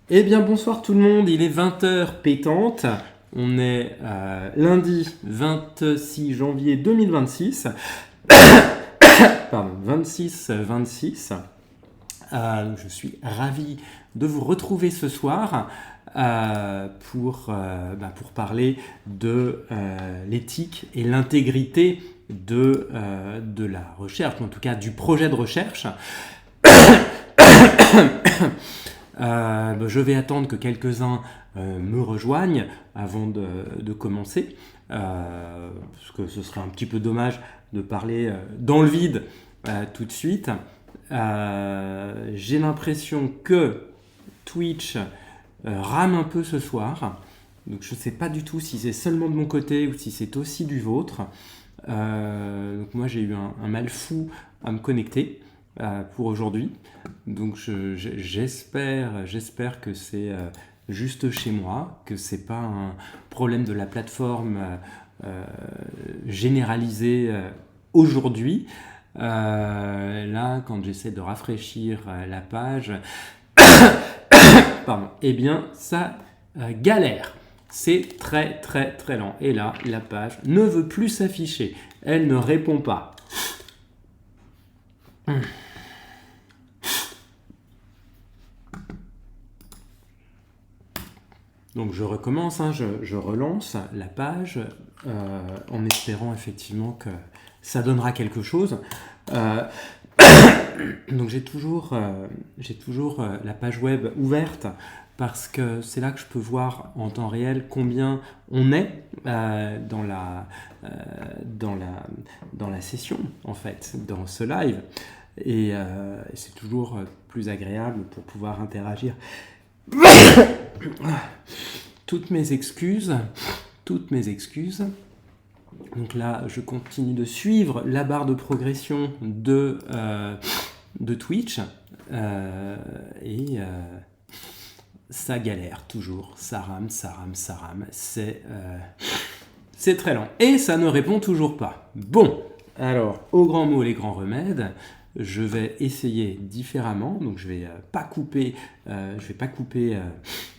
Eh bien bonsoir tout le monde, il est 20h pétante, on est lundi 26 janvier 2026, pardon, 26-26. Je suis ravi de vous retrouver ce soir pour parler de l'éthique et l'intégrité de la recherche, en tout cas du projet de recherche. Je vais attendre que quelques-uns me rejoignent avant de commencer, parce que ce serait un petit peu dommage de parler dans le vide tout de suite. J'ai l'impression que Twitch rame un peu ce soir, donc je ne sais pas du tout si c'est seulement de mon côté ou si c'est aussi du vôtre. Donc moi j'ai eu un mal fou à me connecter pour aujourd'hui, donc j'espère que c'est juste chez moi, que c'est pas un problème de la plateforme généralisé aujourd'hui. Là, quand j'essaie de rafraîchir la page, pardon, eh bien ça galère. C'est très très très lent. Et là, la page ne veut plus s'afficher. Elle ne répond pas. Donc je recommence, je relance la page en espérant effectivement que ça donnera quelque chose. Donc j'ai toujours la page web ouverte parce que c'est là que je peux voir en temps réel combien on est dans la session, en fait, dans ce live. Et c'est toujours plus agréable pour pouvoir interagir. Toutes mes excuses. Donc là, je continue de suivre la barre de progression de Twitch et ça galère toujours, ça rame. C'est très lent et ça ne répond toujours pas. Bon, alors au grand mot les grands remèdes. Je vais essayer différemment, donc je vais pas couper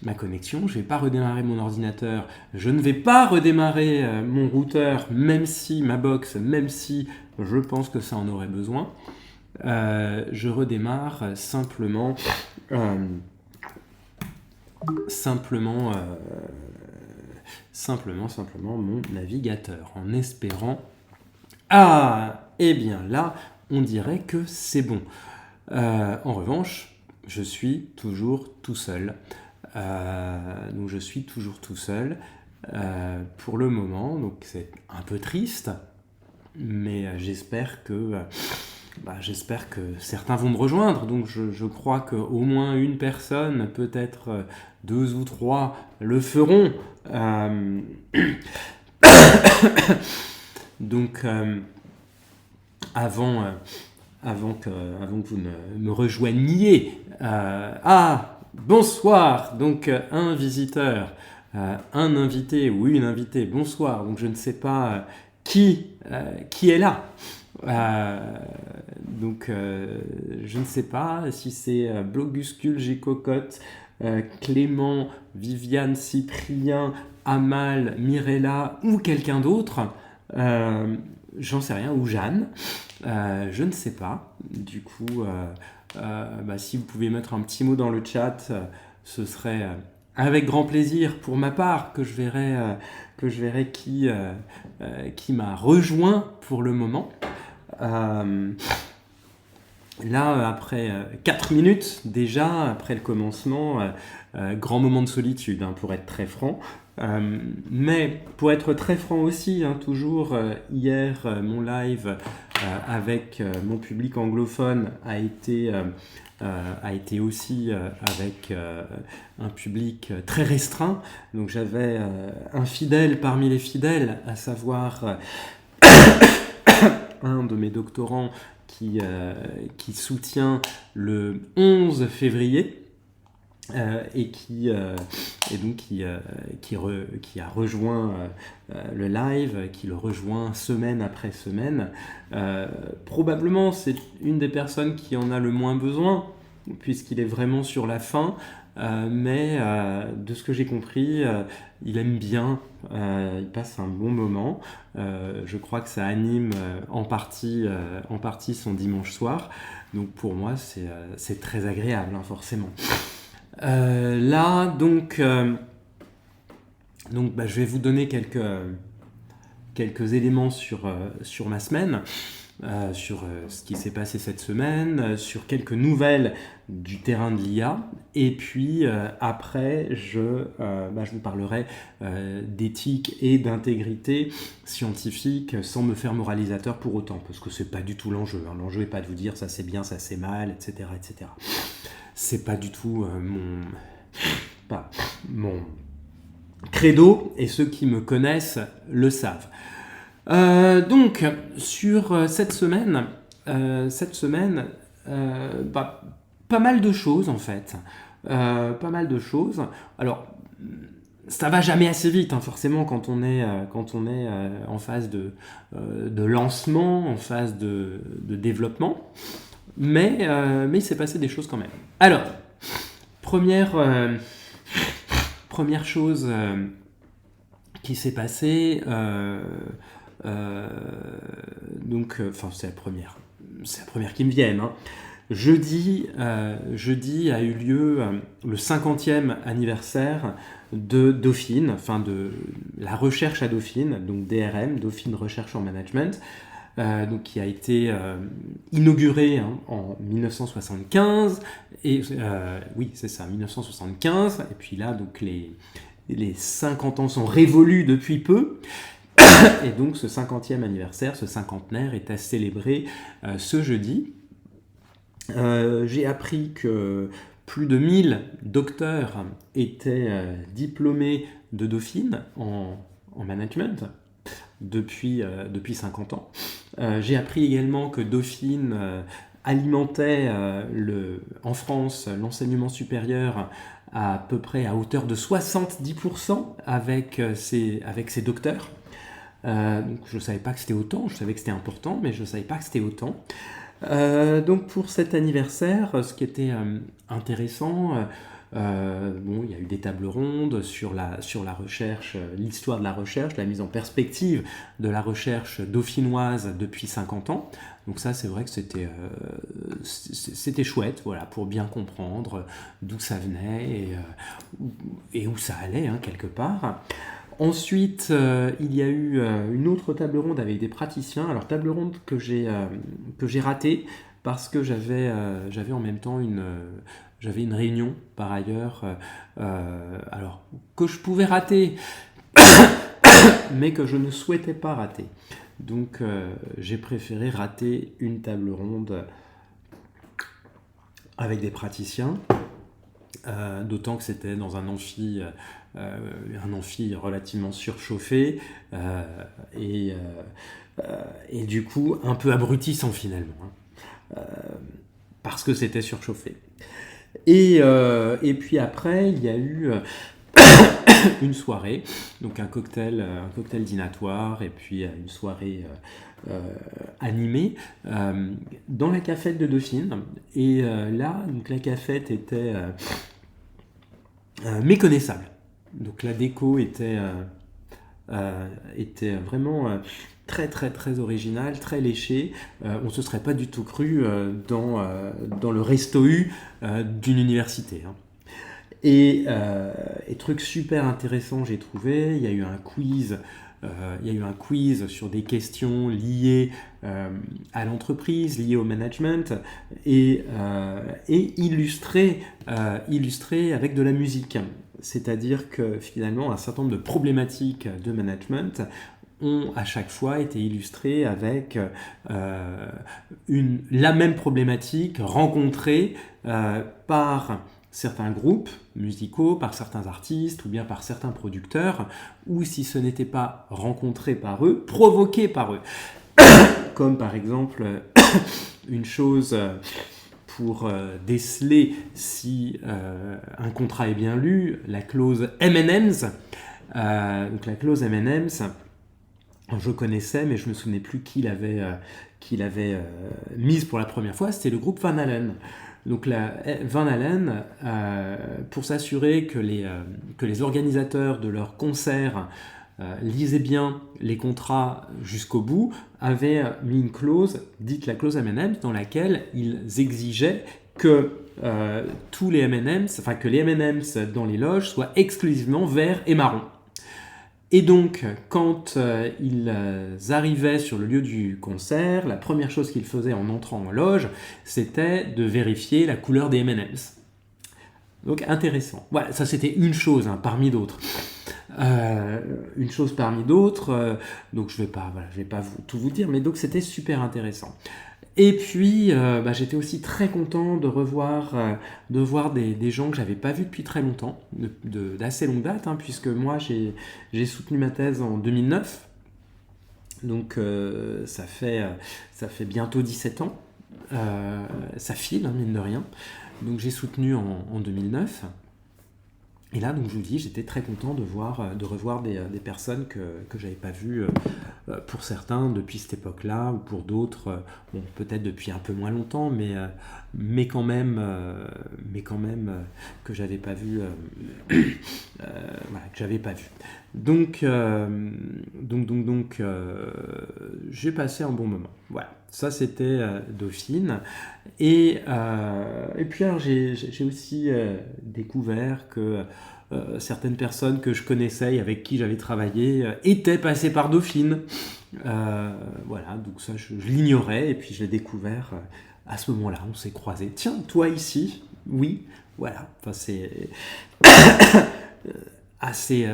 ma connexion, je vais pas redémarrer mon ordinateur, je ne vais pas redémarrer mon routeur, même si je pense que ça en aurait besoin. Je redémarre simplement mon navigateur en espérant. Eh bien là, on dirait que c'est bon. En revanche, je suis toujours tout seul. Donc je suis toujours tout seul pour le moment. Donc c'est un peu triste, mais j'espère que certains vont me rejoindre. Donc je crois qu'au moins une personne, peut-être deux ou trois, le feront. Donc avant que vous ne me rejoigniez. Bonsoir, donc un visiteur, un invité ou une invitée, bonsoir, donc je ne sais pas qui est là. Donc je ne sais pas si c'est Bloguscule, G-Cocotte, Clément, Viviane, Cyprien, Amal, Mirella ou quelqu'un d'autre. J'en sais rien, ou Jeanne, je ne sais pas. Du coup, si vous pouvez mettre un petit mot dans le chat, ce serait avec grand plaisir pour ma part que je verrai qui m'a rejoint pour le moment. Là, après 4 minutes déjà, après le commencement, grand moment de solitude, pour être très franc. Mais pour être très franc aussi, toujours hier, mon live avec mon public anglophone a été aussi avec un public très restreint. Donc j'avais un fidèle parmi les fidèles, à savoir un de mes doctorants qui soutient le 11 février. Et qui a rejoint le live, qui le rejoint semaine après semaine. Probablement, c'est une des personnes qui en a le moins besoin, puisqu'il est vraiment sur la fin. mais de ce que j'ai compris, il aime bien, il passe un bon moment. Je crois que ça anime en partie son dimanche soir. Donc pour moi, c'est très agréable, hein, forcément. Là, donc je vais vous donner quelques éléments sur ma semaine, sur ce qui s'est passé cette semaine, sur quelques nouvelles du terrain de l'IA. Et puis après, je vous parlerai d'éthique et d'intégrité scientifique sans me faire moralisateur pour autant, parce que c'est pas du tout l'enjeu. Hein. L'enjeu n'est pas de vous dire ça c'est bien, ça c'est mal, etc. etc. C'est pas du tout mon credo, et ceux qui me connaissent le savent. Donc, sur cette semaine, pas mal de choses en fait. Pas mal de choses. Alors, ça va jamais assez vite, hein, forcément, quand on est en phase de lancement, en phase de développement. Mais il s'est passé des choses quand même. Alors, première chose qui s'est passée, c'est la première qui me vient. Hein. Jeudi a eu lieu le 50e anniversaire de Dauphine, enfin de la recherche à Dauphine, donc DRM, Dauphine Recherche en Management, donc qui a été inauguré en 1975, et oui c'est ça, 1975, et puis là donc les 50 ans sont révolus depuis peu, et donc ce 50e anniversaire, ce cinquantenaire est à célébrer ce jeudi. J'ai appris que plus de 1000 docteurs étaient diplômés de Dauphine en management depuis 50 ans. J'ai appris également que Dauphine alimentait en France l'enseignement supérieur à peu près à hauteur de 70% avec ses docteurs. Donc je ne savais pas que c'était autant, je savais que c'était important, mais je ne savais pas que c'était autant. Donc pour cet anniversaire, ce qui était intéressant, il y a eu des tables rondes sur la recherche, l'histoire de la recherche, la mise en perspective de la recherche dauphinoise depuis 50 ans. Donc ça, c'est vrai que c'était chouette, voilà, pour bien comprendre d'où ça venait et où ça allait, hein, quelque part. Ensuite, il y a eu une autre table ronde avec des praticiens. Alors, table ronde que j'ai ratée parce que j'avais en même temps j'avais une réunion par ailleurs, alors que je pouvais rater, mais que je ne souhaitais pas rater. Donc, j'ai préféré rater une table ronde avec des praticiens. D'autant que c'était dans un amphi relativement surchauffé et du coup un peu abrutissant finalement, hein, parce que c'était surchauffé. Et puis après, il y a eu une soirée, donc un cocktail dînatoire et puis une soirée animée dans la cafette de Dauphine. Et là, donc la cafette était méconnaissable. Donc la déco était vraiment très très très originale, très léchée. On ne se serait pas du tout cru dans le resto U d'une université. Hein. Et truc super intéressant, j'ai trouvé, il y a eu un quiz sur des questions liées à l'entreprise, liées au management, et illustré avec de la musique. C'est-à-dire que finalement, un certain nombre de problématiques de management ont à chaque fois été illustrées avec la même problématique rencontrée par certains groupes musicaux, par certains artistes ou bien par certains producteurs, ou si ce n'était pas rencontré par eux, provoqué par eux. Comme par exemple une chose pour déceler si un contrat est bien lu, la clause M&M's. Donc la clause M&M's, je connaissais, mais je ne me souvenais plus qui l'avait mise pour la première fois, c'était le groupe Van Halen. Donc Van Halen, pour s'assurer que les organisateurs de leurs concerts lisaient bien les contrats jusqu'au bout, avaient mis une clause, dite la clause M&M's, dans laquelle ils exigeaient que tous les M&M's, enfin que les M&M's dans les loges soient exclusivement verts et marrons. Et donc, quand ils arrivaient sur le lieu du concert, la première chose qu'ils faisaient en entrant en loge, c'était de vérifier la couleur des M&M's. Donc, intéressant. Voilà, ça c'était une chose parmi d'autres. Une chose parmi d'autres, donc je vais pas tout vous dire, mais donc c'était super intéressant. Et puis, j'étais aussi très content de revoir des gens que j'avais pas vus depuis très longtemps, d'assez longue date, puisque moi j'ai soutenu ma thèse en 2009, donc ça fait bientôt 17 ans, ça file, mine de rien, donc j'ai soutenu en 2009. Et là, donc je vous dis, j'étais très content de revoir des personnes que j'avais pas vues, pour certains depuis cette époque-là, ou pour d'autres, peut-être depuis un peu moins longtemps, mais quand même que j'avais pas vu, que j'avais pas vu. Donc j'ai passé un bon moment. Voilà, ça c'était Dauphine. Et puis alors j'ai aussi découvert que certaines personnes que je connaissais et avec qui j'avais travaillé étaient passées par Dauphine. Voilà, donc ça je l'ignorais et puis je l'ai découvert à ce moment-là, on s'est croisés. Tiens, toi ici, oui, voilà, enfin c'est assez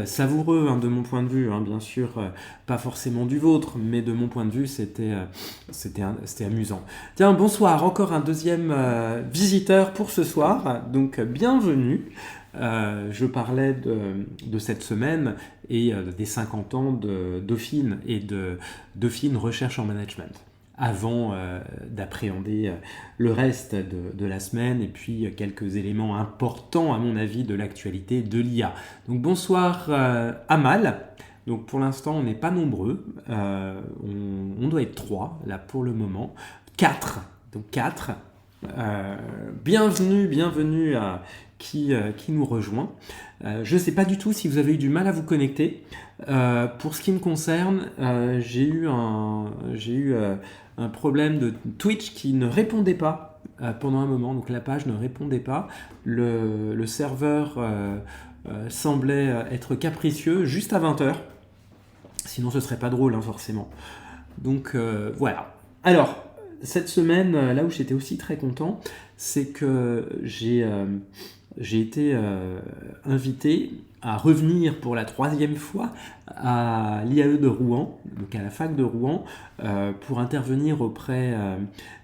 savoureux de mon point de vue, bien sûr, pas forcément du vôtre, mais de mon point de vue, c'était amusant. Tiens, bonsoir, encore un deuxième visiteur pour ce soir, donc bienvenue. Je parlais de cette semaine et des 50 ans de Dauphine et de Dauphine Recherche en Management, avant d'appréhender le reste de la semaine et puis quelques éléments importants à mon avis de l'actualité de l'IA. Donc bonsoir Amal. Donc pour l'instant on n'est pas nombreux, on doit être 3 là pour le moment, 4, donc 4. Bienvenue à qui nous rejoint. Je ne sais pas du tout si vous avez eu du mal à vous connecter. Pour ce qui me concerne, j'ai eu un problème de Twitch qui ne répondait pas pendant un moment, donc la page ne répondait pas. Le serveur semblait être capricieux juste à 20h. Sinon ce serait pas drôle forcément. Donc voilà. Alors, cette semaine, là où j'étais aussi très content, c'est que j'ai été invité à revenir pour la 3e fois à l'IAE de Rouen, donc à la fac de Rouen, pour intervenir auprès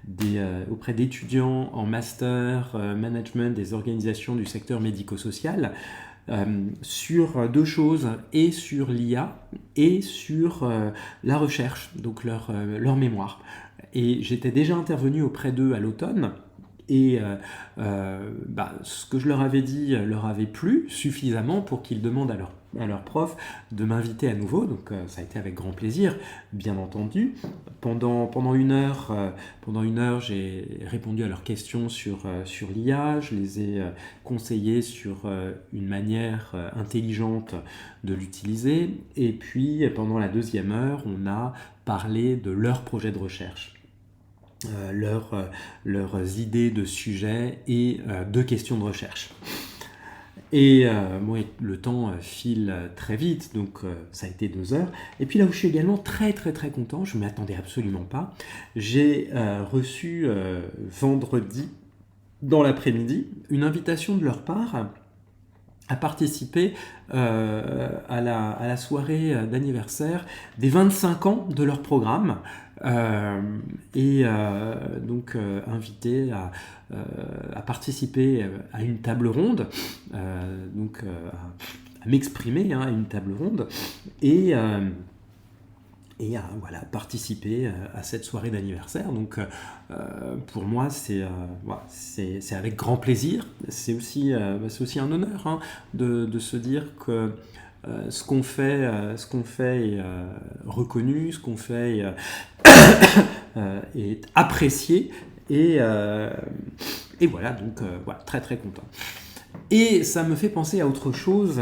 d'étudiants en master management des organisations du secteur médico-social, sur 2 choses, et sur l'IA et sur la recherche, donc leur mémoire. Et j'étais déjà intervenu auprès d'eux à l'automne, et ce que je leur avais dit leur avait plu suffisamment pour qu'ils demandent à leur prof de m'inviter à nouveau. Donc ça a été avec grand plaisir, bien entendu. Pendant une heure, j'ai répondu à leurs questions sur l'IA. Je les ai conseillés sur une manière intelligente de l'utiliser. Et puis pendant la 2e heure, on a parlé de leur projet de recherche. Leurs idées de sujets et de questions de recherche. Et le temps file très vite, donc ça a été 2 heures. Et puis là où je suis également très très très content, je ne m'y attendais absolument pas, j'ai reçu vendredi, dans l'après-midi, une invitation de leur part à participer à la soirée d'anniversaire des 25 ans de leur programme, donc invité à participer à une table ronde, donc à m'exprimer à une table ronde, et à participer à cette soirée d'anniversaire. Donc pour moi c'est avec grand plaisir. C'est aussi un honneur de se dire que ce qu'on fait est reconnu, ce qu'on fait est apprécié, Et, euh, et voilà, donc voilà, très très content. Et ça me fait penser à autre chose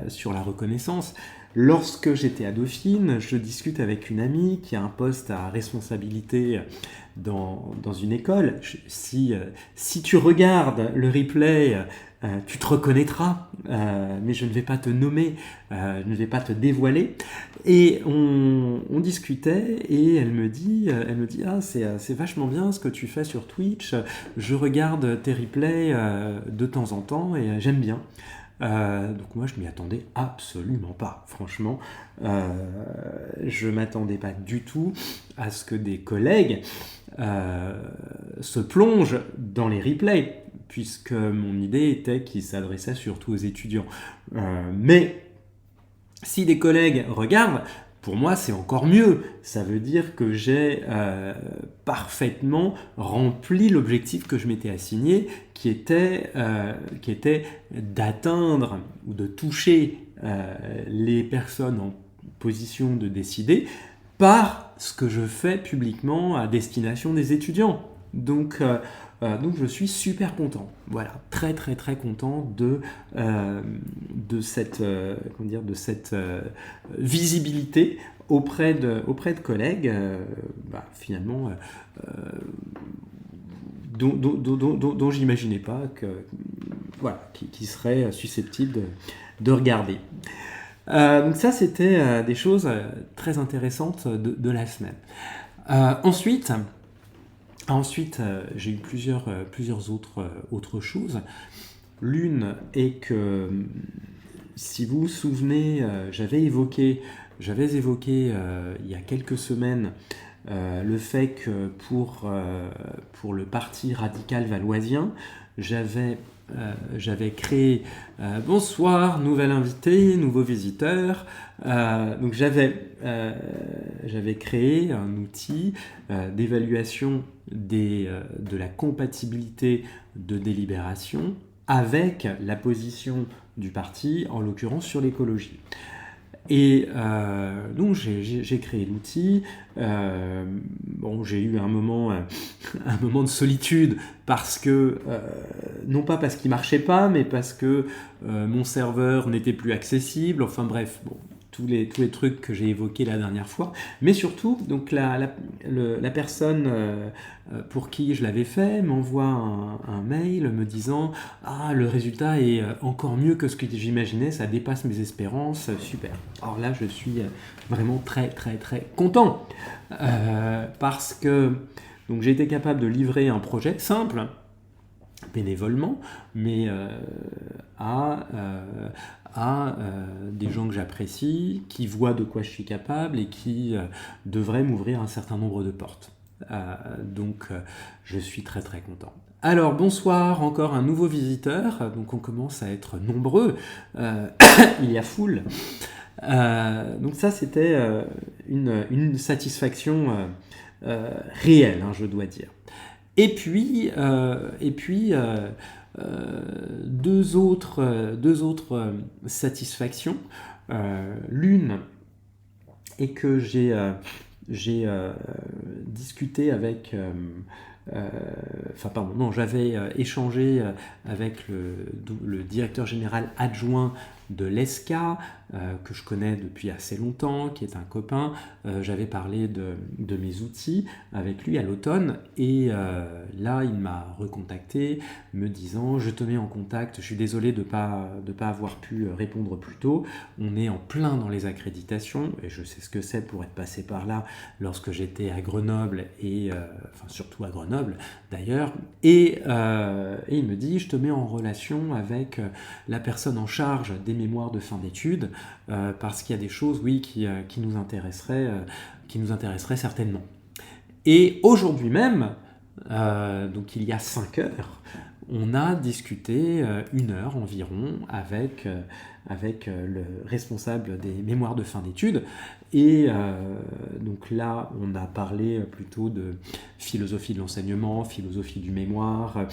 sur la reconnaissance. Lorsque j'étais à Dauphine, je discute avec une amie qui a un poste à responsabilité dans une école. Si tu regardes le replay, tu te reconnaîtras, mais je ne vais pas te nommer, je ne vais pas te dévoiler. Et on discutait et elle me dit ah, c'est vachement bien ce que tu fais sur Twitch, je regarde tes replays de temps en temps et j'aime bien. Donc moi je m'y attendais absolument pas, franchement. Je m'attendais pas du tout à ce que des collègues se plongent dans les replays, puisque mon idée était qu'ils s'adressaient surtout aux étudiants. Mais si des collègues regardent, pour moi, c'est encore mieux. Ça veut dire que j'ai parfaitement rempli l'objectif que je m'étais assigné, qui était d'atteindre ou de toucher les personnes en position de décider par ce que je fais publiquement à destination des étudiants. Donc je suis super content. Voilà, très très très content de cette visibilité auprès de collègues, finalement, dont j'imaginais pas qui seraient susceptibles de regarder. Donc ça, c'était des choses très intéressantes de la semaine. Ensuite, j'ai eu plusieurs autres choses. L'une est que, si vous vous souvenez, j'avais évoqué il y a quelques semaines le fait que pour le parti radical valoisien, j'avais créé bonsoir, nouvel invité, nouveau visiteur. Donc j'avais créé un outil d'évaluation de la compatibilité de délibération avec la position du parti, en l'occurrence sur l'écologie. Et donc j'ai créé l'outil. J'ai eu un moment de solitude parce que non pas parce qu'il marchait pas, mais parce que mon serveur n'était plus accessible. Enfin bref, tous les trucs que j'ai évoqués la dernière fois. Mais surtout, donc la personne pour qui je l'avais fait m'envoie un mail me disant ah, le résultat est encore mieux que ce que j'imaginais, ça dépasse mes espérances, super. Alors là, je suis vraiment très très très content parce que donc j'ai été capable de livrer un projet simple, bénévolement, mais à des gens que j'apprécie, qui voient de quoi je suis capable et qui devraient m'ouvrir un certain nombre de portes. Donc je suis très très content. Alors bonsoir, encore un nouveau visiteur, donc on commence à être nombreux, il y a foule. Donc ça c'était une satisfaction réelle, hein, je dois dire. Et puis deux autres satisfactions. L'une est que j'ai discuté avec j'avais échangé avec le directeur général adjoint de l'ESCA, que je connais depuis assez longtemps, qui est un copain. J'avais parlé de mes outils avec lui à l'automne, et là il m'a recontacté me disant je te mets en contact, je suis désolé de pas avoir pu répondre plus tôt, on est en plein dans les accréditations et je sais ce que c'est pour être passé par là lorsque j'étais à Grenoble et surtout à Grenoble d'ailleurs, et il me dit je te mets en relation avec la personne en charge des mémoires de fin d'études, parce qu'il y a des choses qui nous intéresseraient certainement. Et aujourd'hui même, donc il y a 5 heures, on a discuté 1 heure environ avec le responsable des mémoires de fin d'études, et donc là on a parlé plutôt de philosophie de l'enseignement, philosophie du mémoire,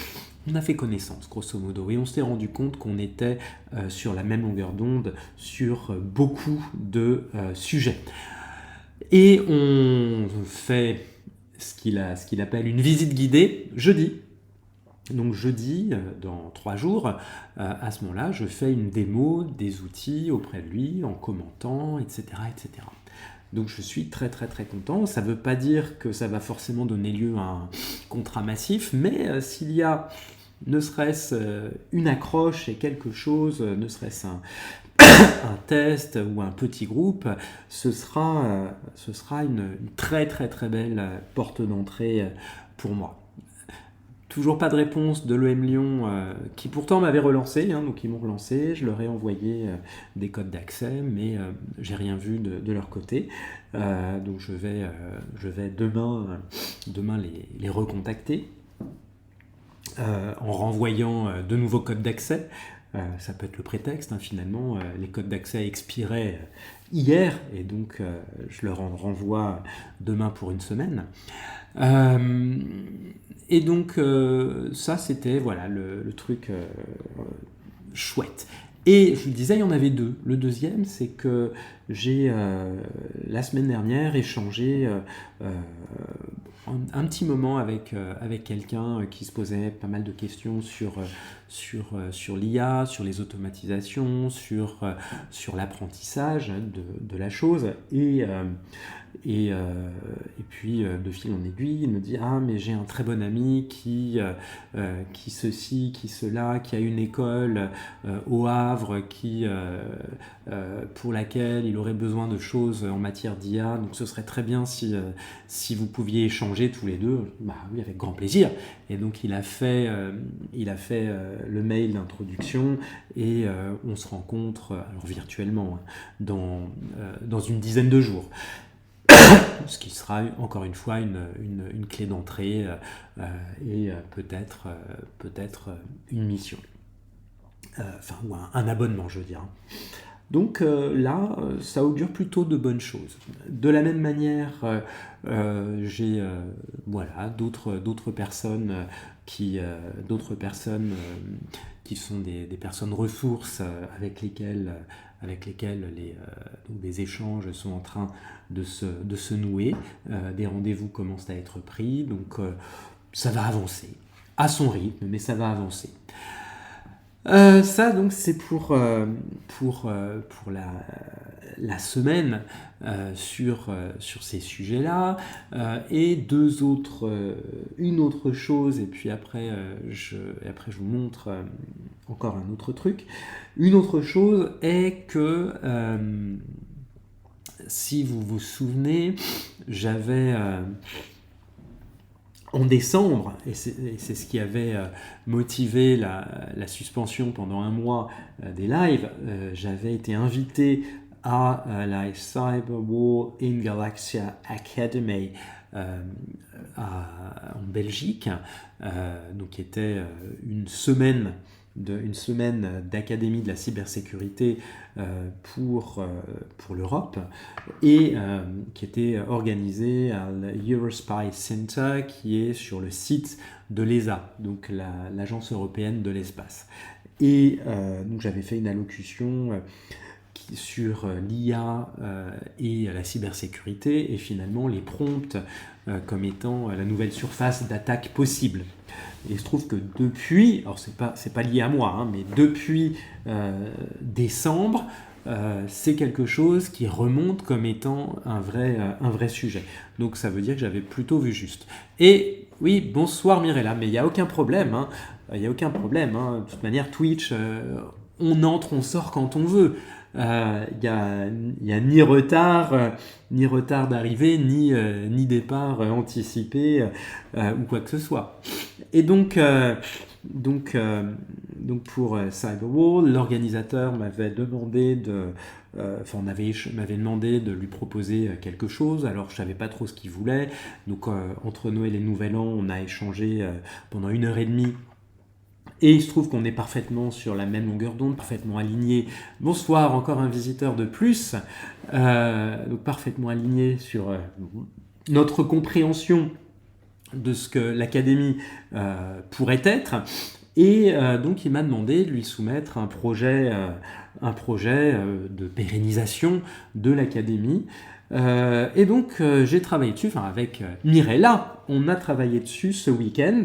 on a fait connaissance grosso modo, et on s'est rendu compte qu'on était sur la même longueur d'onde sur beaucoup de sujets. Et on fait ce qu'il appelle une visite guidée jeudi. Donc jeudi, dans 3 jours, à ce moment-là, je fais une démo des outils auprès de lui, en commentant, etc., etc. Donc je suis très très très content. Ça ne veut pas dire que ça va forcément donner lieu à un contrat massif, mais s'il y a ne serait-ce une accroche et quelque chose, ne serait-ce un test ou un petit groupe, ce sera une très très très belle porte d'entrée pour moi. Toujours pas de réponse de l'EM Lyon, qui pourtant m'avait relancé, hein, donc ils m'ont relancé, je leur ai envoyé des codes d'accès, mais j'ai rien vu de leur côté. Donc je vais demain les recontacter en renvoyant de nouveaux codes d'accès. Ça peut être le prétexte, hein, finalement, les codes d'accès expiraient hier, et donc je leur en renvoie demain pour une semaine. Et donc ça c'était voilà le truc chouette. Et je vous le disais, il y en avait 2. Le deuxième, c'est que j'ai la semaine dernière échangé un petit moment avec quelqu'un qui se posait pas mal de questions sur l'IA, sur les automatisations, sur l'apprentissage de la chose. Et puis de fil en aiguille, il me dit ah mais j'ai un très bon ami qui ceci, qui cela, qui a une école au Havre pour laquelle il aurait besoin de choses en matière d'IA, donc ce serait très bien si vous pouviez échanger tous les deux. Bah oui, avec grand plaisir. Et donc il a fait le mail d'introduction et on se rencontre alors virtuellement dans une dizaine de jours. Ce qui sera encore une fois une clé d'entrée et peut-être une mission. Ou un abonnement, je veux dire. Donc là, ça augure plutôt de bonnes choses. De la même manière, j'ai d'autres personnes qui sont des personnes ressources avec lesquelles des échanges sont en train de se nouer. Des rendez-vous commencent à être pris, donc ça va avancer à son rythme, mais ça va avancer. Ça donc c'est pour la semaine sur ces sujets-là, et une autre chose, et puis après je vous montre encore un autre truc. Une autre chose est que si vous vous souvenez, j'avais en décembre, et c'est ce qui avait motivé la suspension pendant un mois des lives, j'avais été invité à la Cyberwar in Galaxia Academy en Belgique, donc qui était une semaine d'académie de la cybersécurité pour l'Europe, et qui était organisée à l'Eurospy Center, qui est sur le site de l'ESA, donc l'Agence européenne de l'espace. Et donc j'avais fait une allocution sur l'IA et la cybersécurité, et finalement les prompts comme étant la nouvelle surface d'attaque possible. Et il se trouve que depuis, alors c'est pas lié à moi, hein, mais depuis décembre, c'est quelque chose qui remonte comme étant un vrai sujet. Donc ça veut dire que j'avais plutôt vu juste. Et oui, bonsoir Mirella, mais il n'y a aucun problème. Il n'y a aucun problème. Hein. De toute manière, Twitch, on entre, on sort quand on veut. Il y a ni retard d'arrivée, ni départ anticipé ou quoi que ce soit. Et donc pour Cyberwar, l'organisateur m'avait demandé m'avait demandé de lui proposer quelque chose. Alors je savais pas trop ce qu'il voulait. Donc entre Noël et Nouvel An, on a échangé pendant 1h30. Et il se trouve qu'on est parfaitement sur la même longueur d'onde, parfaitement aligné. Bonsoir, encore un visiteur de plus. Donc parfaitement aligné sur notre compréhension de ce que l'académie pourrait être. Et donc il m'a demandé de lui soumettre un projet de pérennisation de l'académie. Et donc j'ai travaillé dessus, enfin avec Mirella, on a travaillé dessus ce week-end.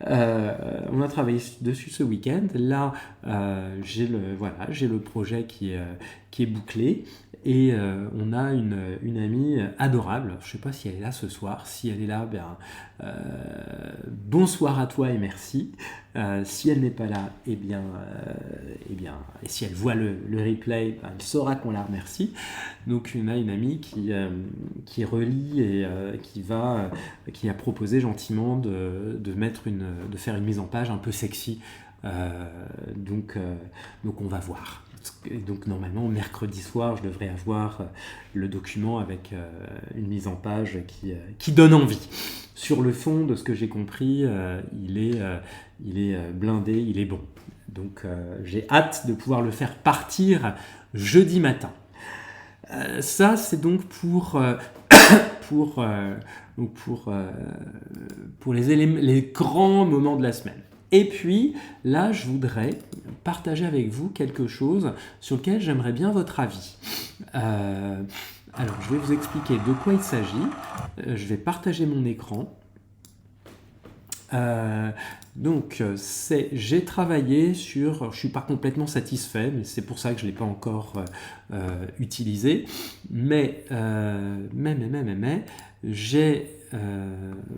On a travaillé dessus ce week-end. Là, j'ai le projet qui est bouclé. Et on a une amie adorable. Je ne sais pas si elle est là ce soir. Si elle est là, bonsoir à toi et merci. Si elle n'est pas là, et si elle voit le replay, elle saura qu'on la remercie. Donc on a une amie qui relit et qui a proposé gentiment de faire une mise en page un peu sexy. Donc on va voir. Et donc normalement mercredi soir je devrais avoir le document avec une mise en page qui donne envie. Sur le fond de ce que j'ai compris, il est blindé, il est bon. Donc j'ai hâte de pouvoir le faire partir jeudi matin. Ça c'est donc pour les grands moments de la semaine. Et puis, là, je voudrais partager avec vous quelque chose sur lequel j'aimerais bien votre avis. Alors, je vais vous expliquer de quoi il s'agit. Je vais partager mon écran. J'ai travaillé sur... Je ne suis pas complètement satisfait, mais c'est pour ça que je ne l'ai pas encore utilisé. Mais j'ai...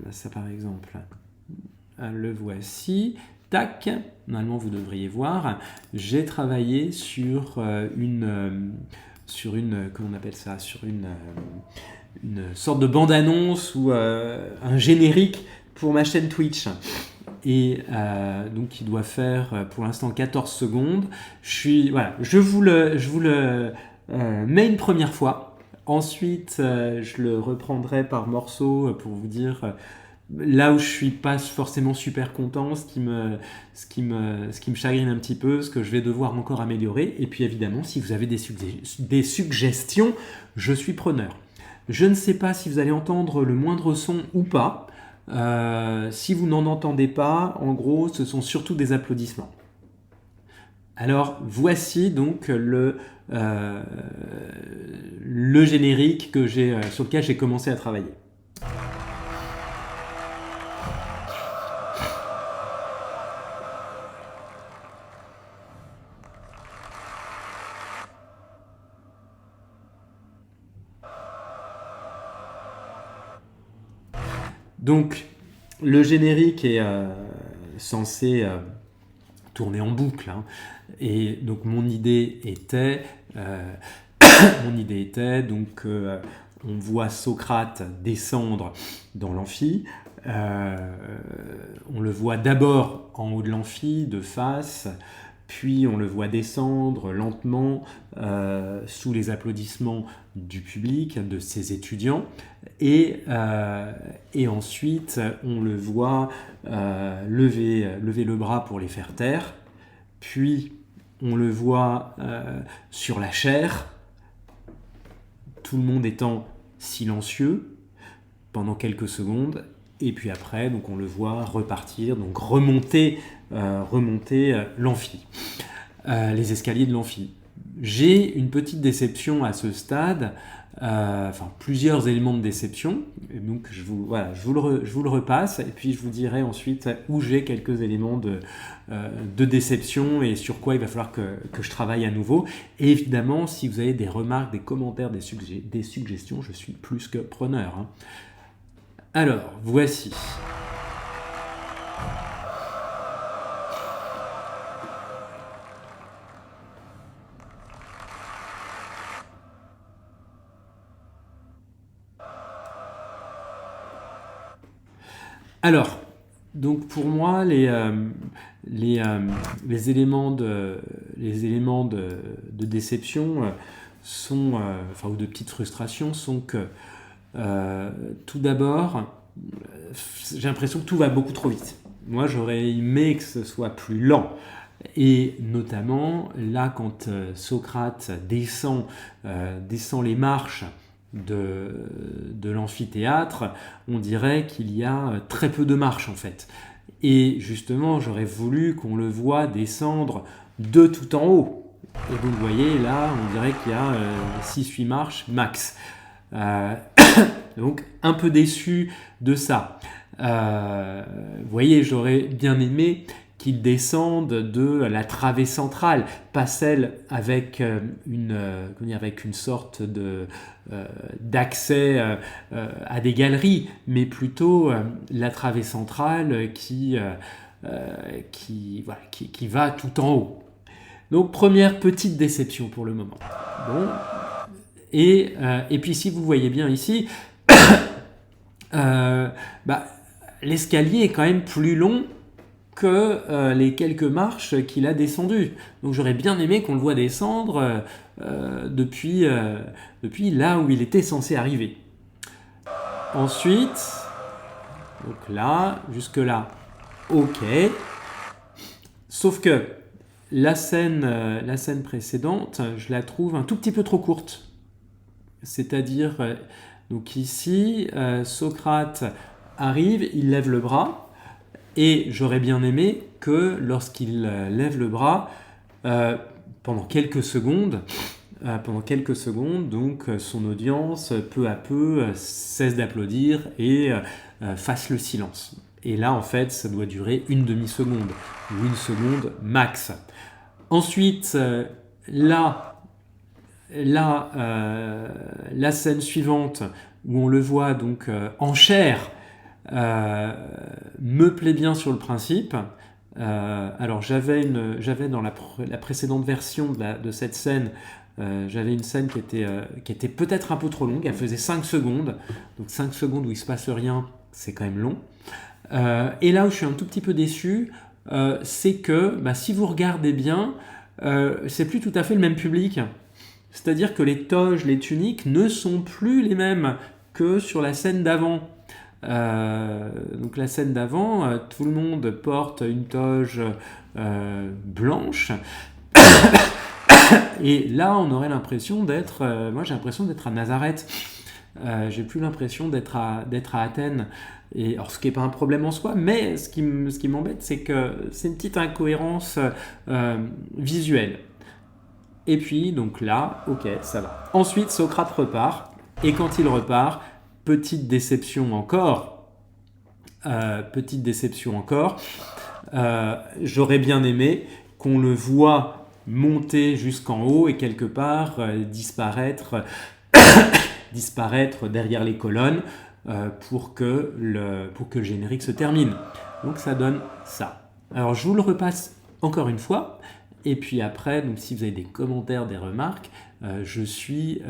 ça par exemple... Le voici, tac, normalement vous devriez voir, j'ai travaillé sur comment on appelle ça, sur une sorte de bande-annonce ou un générique pour ma chaîne Twitch. Et donc il doit faire pour l'instant 14 secondes. Je vous le mets une première fois. Ensuite, je le reprendrai par morceaux pour vous dire... Là où je suis pas forcément super content, ce qui me chagrine un petit peu, ce que je vais devoir encore améliorer. Et puis évidemment, si vous avez des suggestions, je suis preneur. Je ne sais pas si vous allez entendre le moindre son ou pas. Si vous n'en entendez pas, en gros, ce sont surtout des applaudissements. Alors voici donc le générique sur lequel j'ai commencé à travailler. Donc, le générique est censé tourner en boucle. Hein. Et donc, mon idée était donc on voit Socrate descendre dans l'amphi. On le voit d'abord en haut de l'amphi, de face, puis on le voit descendre lentement sous les applaudissements du public, de ses étudiants, et ensuite on le voit lever le bras pour les faire taire, puis on le voit sur la chaire, tout le monde étant silencieux pendant quelques secondes, et puis après donc on le voit repartir, donc remonter l'amphi, les escaliers de l'amphi. J'ai une petite déception à ce stade, plusieurs éléments de déception, et donc je vous le repasse, et puis je vous dirai ensuite où j'ai quelques éléments de déception et sur quoi il va falloir que je travaille à nouveau. Et évidemment, si vous avez des remarques, des commentaires, des suggestions, je suis plus que preneur. Hein. Alors, voici. Alors, donc pour moi, les éléments de déception sont, ou de petites frustrations sont que tout d'abord, j'ai l'impression que tout va beaucoup trop vite. Moi, j'aurais aimé que ce soit plus lent. Et notamment, là, quand Socrate descend les marches de l'amphithéâtre, on dirait qu'il y a très peu de marches en fait. Et justement, j'aurais voulu qu'on le voit descendre de tout en haut. Et donc, vous voyez, là, on dirait qu'il y a 6-8 marches max. Donc un peu déçu de ça. Vous voyez, j'aurais bien aimé qu'ils descendent de la travée centrale, pas celle avec avec une sorte d'accès à des galeries, mais plutôt la travée centrale qui va tout en haut. Donc première petite déception pour le moment. Bon. Et puis si vous voyez bien ici, l'escalier est quand même plus long que les quelques marches qu'il a descendues. Donc j'aurais bien aimé qu'on le voit descendre depuis là où il était censé arriver. Ensuite, donc là, jusque là, ok. Sauf que la scène précédente, je la trouve un tout petit peu trop courte. C'est-à-dire, donc ici, Socrate arrive, il lève le bras, et j'aurais bien aimé que lorsqu'il lève le bras, pendant quelques secondes, donc son audience, peu à peu, cesse d'applaudir et fasse le silence. Et là, en fait, ça doit durer une demi-seconde, ou une seconde max. Ensuite, la scène suivante, où on le voit donc en chair, me plaît bien sur le principe. Alors j'avais dans la précédente version de cette scène, j'avais une scène qui était peut-être un peu trop longue, elle faisait 5 secondes, donc 5 secondes où il ne se passe rien, c'est quand même long. Et là où je suis un tout petit peu déçu, c'est que si vous regardez bien, c'est plus tout à fait le même public. C'est-à-dire que les toges, les tuniques ne sont plus les mêmes que sur la scène d'avant. Donc la scène d'avant, tout le monde porte une toge blanche. Et là, on aurait l'impression moi j'ai l'impression d'être à Nazareth. J'ai plus l'impression d'être à Athènes. Et, alors, ce qui n'est pas un problème en soi, mais ce qui m'embête, c'est que c'est une petite incohérence visuelle. Et puis, donc là, ok, ça va. Ensuite, Socrate repart. Et quand il repart, petite déception encore. J'aurais bien aimé qu'on le voit monter jusqu'en haut et quelque part disparaître derrière les colonnes pour que le générique se termine. Donc ça donne ça. Alors je vous le repasse encore une fois. Et puis après, donc si vous avez des commentaires, des remarques, je suis...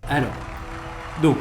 Alors, donc...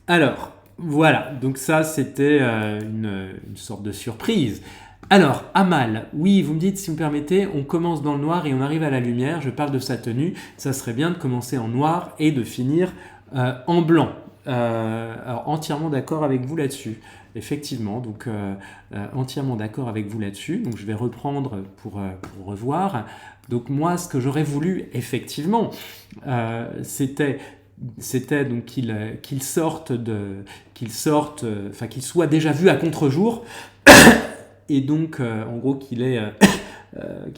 Alors, voilà, donc ça c'était une sorte de surprise. Alors, Amal, oui, vous me dites, si vous me permettez, on commence dans le noir et on arrive à la lumière, je parle de sa tenue, ça serait bien de commencer en noir et de finir en blanc. Alors, entièrement d'accord avec vous là-dessus. Effectivement, donc entièrement d'accord avec vous là-dessus. Donc, je vais reprendre pour revoir. Donc, moi, ce que j'aurais voulu, effectivement, c'était donc qu'il soit déjà vu à contre-jour et donc en gros qu'il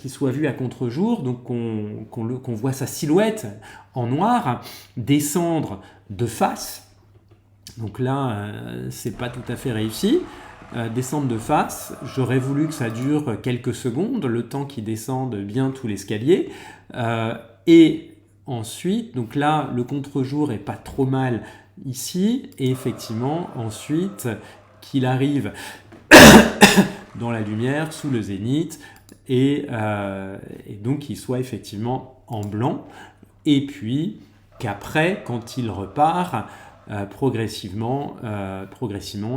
soit vu à contre-jour, donc qu'on voit sa silhouette en noir descendre de face. Donc là c'est pas tout à fait réussi. Descendre de face, j'aurais voulu que ça dure quelques secondes, le temps qu'il descende bien tout l'escalier, et ensuite, donc là, le contre-jour est pas trop mal ici, et effectivement, ensuite, qu'il arrive dans la lumière, sous le zénith, et donc qu'il soit effectivement en blanc, et puis qu'après, quand il repart, progressivement,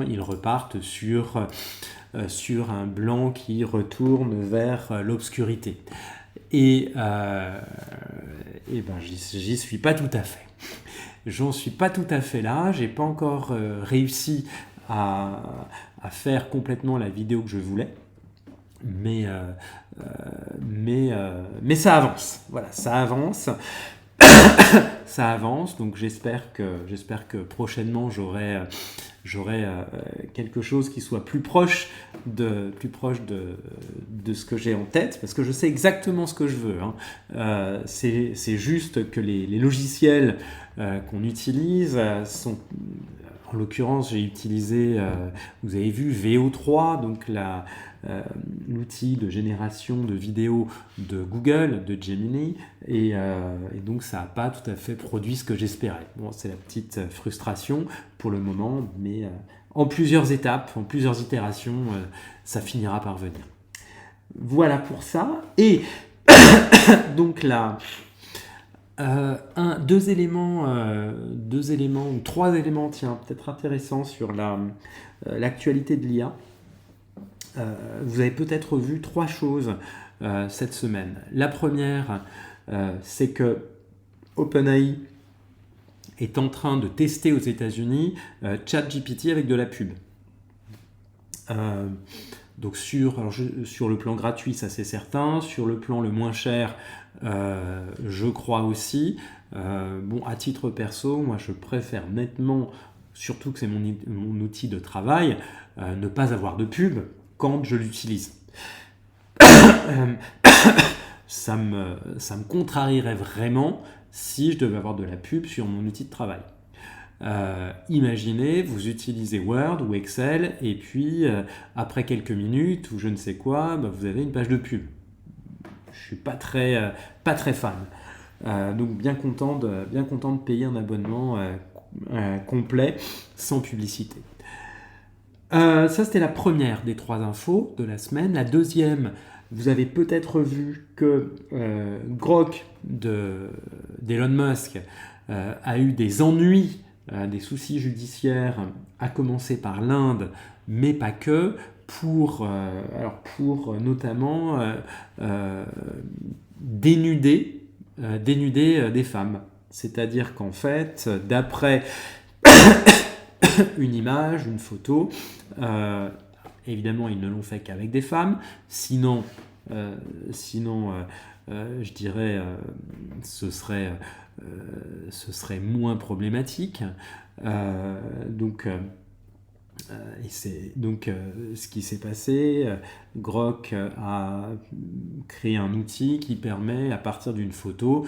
ils repartent sur un blanc qui retourne vers l'obscurité. Et j'y suis pas tout à fait. J'en suis pas tout à fait là. J'ai pas encore réussi à faire complètement la vidéo que je voulais. Mais ça avance. Voilà, ça avance. ça avance, donc j'espère que prochainement j'aurai quelque chose qui soit plus proche de ce que j'ai en tête, parce que je sais exactement ce que je veux. C'est juste que les logiciels qu'on utilise sont... En l'occurrence, j'ai utilisé, vous avez vu, VO3, donc l'outil de génération de vidéos de Google, de Gemini, et donc ça n'a pas tout à fait produit ce que j'espérais. Bon, c'est la petite frustration pour le moment, mais en plusieurs étapes, en plusieurs itérations, ça finira par venir. Voilà pour ça. Et donc là... deux éléments ou trois éléments, tiens, peut-être intéressants sur l'actualité de l'IA. Vous avez peut-être vu trois choses cette semaine. La première, c'est que OpenAI est en train de tester aux États-Unis ChatGPT avec de la pub. Donc sur le plan gratuit, ça c'est certain. Sur le plan le moins cher, je crois aussi. Bon, à titre perso, moi je préfère nettement, surtout que c'est mon outil de travail, ne pas avoir de pub quand je l'utilise. Ça me contrarierait vraiment si je devais avoir de la pub sur mon outil de travail. Imaginez, vous utilisez Word ou Excel et puis après quelques minutes ou je ne sais quoi, vous avez une page de pub. Je suis pas très fan. Donc bien content de payer un abonnement complet sans publicité. Ça c'était la première des trois infos de la semaine. La deuxième, vous avez peut-être vu que Grok d'Elon Musk a eu des ennuis, des soucis judiciaires, à commencer par l'Inde, mais pas que, pour notamment dénuder des femmes. C'est-à-dire qu'en fait, d'après une image, une photo, évidemment ils ne l'ont fait qu'avec des femmes, sinon je dirais ce serait moins problématique. Ce qui s'est passé, Grok a créé un outil qui permet, à partir d'une photo,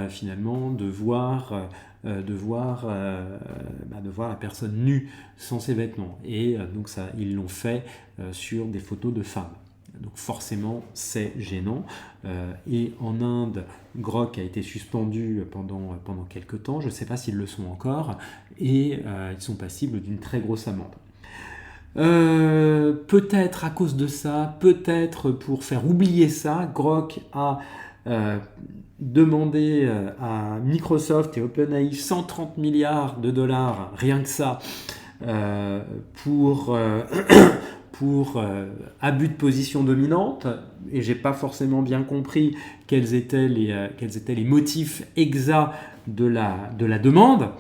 finalement, de voir la personne nue, sans ses vêtements. Et donc ils l'ont fait sur des photos de femmes. Donc forcément, c'est gênant. Et en Inde, Grok a été suspendu pendant quelques temps. Je ne sais pas s'ils le sont encore. Et ils sont passibles d'une très grosse amende. Peut-être à cause de ça, peut-être pour faire oublier ça, Grok a demandé à Microsoft et OpenAI 130 milliards de dollars, rien que ça, pour abus de position dominante, et j'ai pas forcément bien compris quels étaient les motifs exacts de la demande.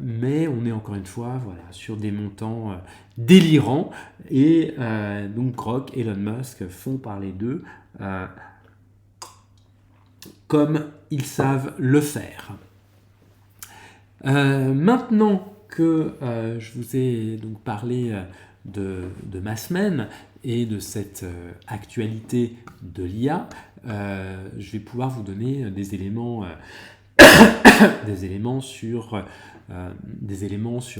Mais on est encore une fois sur des montants délirants, et donc Grok et Elon Musk font parler d'eux comme ils savent le faire. Maintenant que je vous ai donc parlé de ma semaine et de cette actualité de l'IA, je vais pouvoir vous donner des éléments sur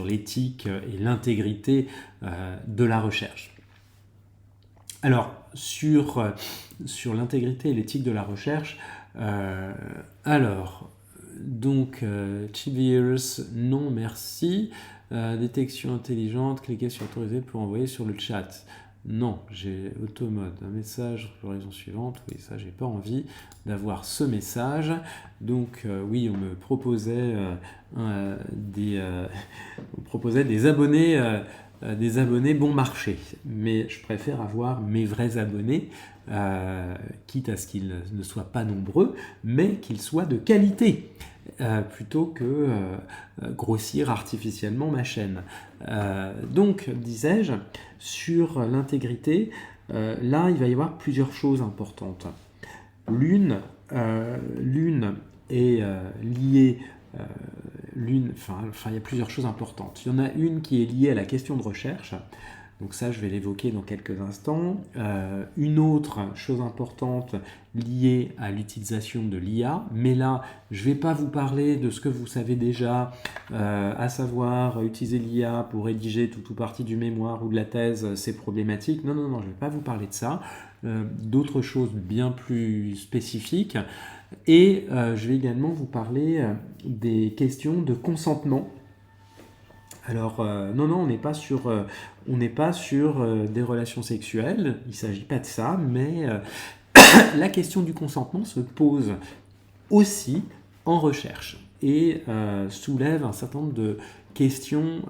l'éthique et l'intégrité de la recherche. Alors, sur l'intégrité et l'éthique de la recherche, Chip-Virus, non merci. Détection intelligente, cliquez sur autoriser pour envoyer sur le chat. Non, j'ai automode, un message, raison suivante, oui, ça j'ai pas envie d'avoir ce message. Donc oui, on me proposait des abonnés bon marché, mais je préfère avoir mes vrais abonnés, quitte à ce qu'ils ne soient pas nombreux, mais qu'ils soient de qualité. Plutôt que grossir artificiellement ma chaîne. Donc, disais-je, sur l'intégrité, là, il va y avoir plusieurs choses importantes. L'une, est liée il y a plusieurs choses importantes. Il y en a une qui est liée à la question de recherche. Donc ça, je vais l'évoquer dans quelques instants. Une autre chose importante liée à l'utilisation de l'IA, mais là, je ne vais pas vous parler de ce que vous savez déjà, à savoir utiliser l'IA pour rédiger tout ou partie du mémoire ou de la thèse, c'est problématique. Non, je ne vais pas vous parler de ça. D'autres choses bien plus spécifiques. Et je vais également vous parler des questions de consentement. Alors, on n'est pas sur des relations sexuelles, il ne s'agit pas de ça, mais la question du consentement se pose aussi en recherche et soulève un certain nombre de questions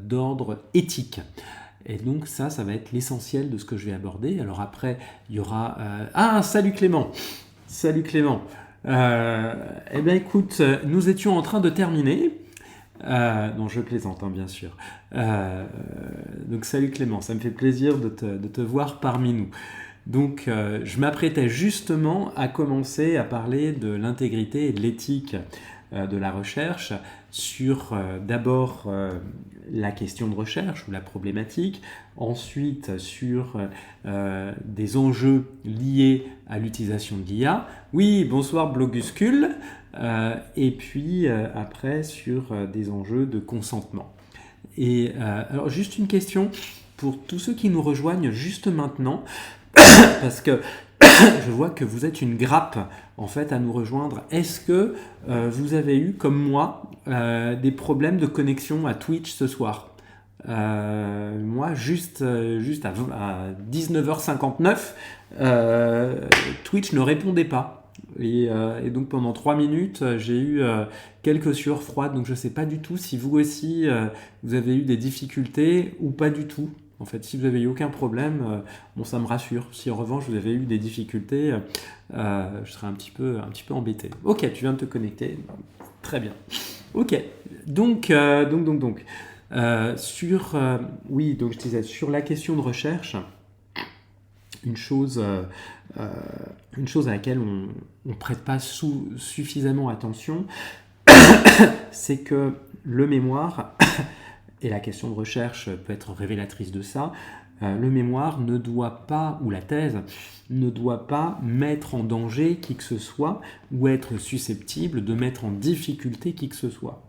d'ordre éthique. Et donc ça va être l'essentiel de ce que je vais aborder. Alors après, il y aura... salut Clément. Salut Clément. Eh bien écoute, nous étions en train de terminer. Non, je plaisante, bien sûr. Donc salut Clément, ça me fait plaisir de te voir parmi nous. Donc je m'apprêtais justement à commencer à parler de l'intégrité et de l'éthique de la recherche sur d'abord la question de recherche ou la problématique, ensuite sur des enjeux liés à l'utilisation de l'IA. Oui, bonsoir Bloguscule. Et puis après sur des enjeux de consentement. Et alors juste une question pour tous ceux qui nous rejoignent juste maintenant, parce que je vois que vous êtes une grappe en fait à nous rejoindre. Est-ce que vous avez eu comme moi des problèmes de connexion à Twitch ce soir? Moi juste à 19h59 Twitch ne répondait pas. Et donc pendant 3 minutes, j'ai eu quelques sueurs froides. Donc je ne sais pas du tout si vous aussi, vous avez eu des difficultés ou pas du tout. En fait, si vous n'avez eu aucun problème, ça me rassure. Si en revanche vous avez eu des difficultés, je serais un petit peu embêté. Ok, tu viens de te connecter. Très bien. Ok. Donc je disais, sur la question de recherche, une chose à laquelle on ne prête pas suffisamment attention, c'est que le mémoire, et la question de recherche peut être révélatrice de ça, le mémoire ne doit pas, ou la thèse, ne doit pas mettre en danger qui que ce soit, ou être susceptible de mettre en difficulté qui que ce soit.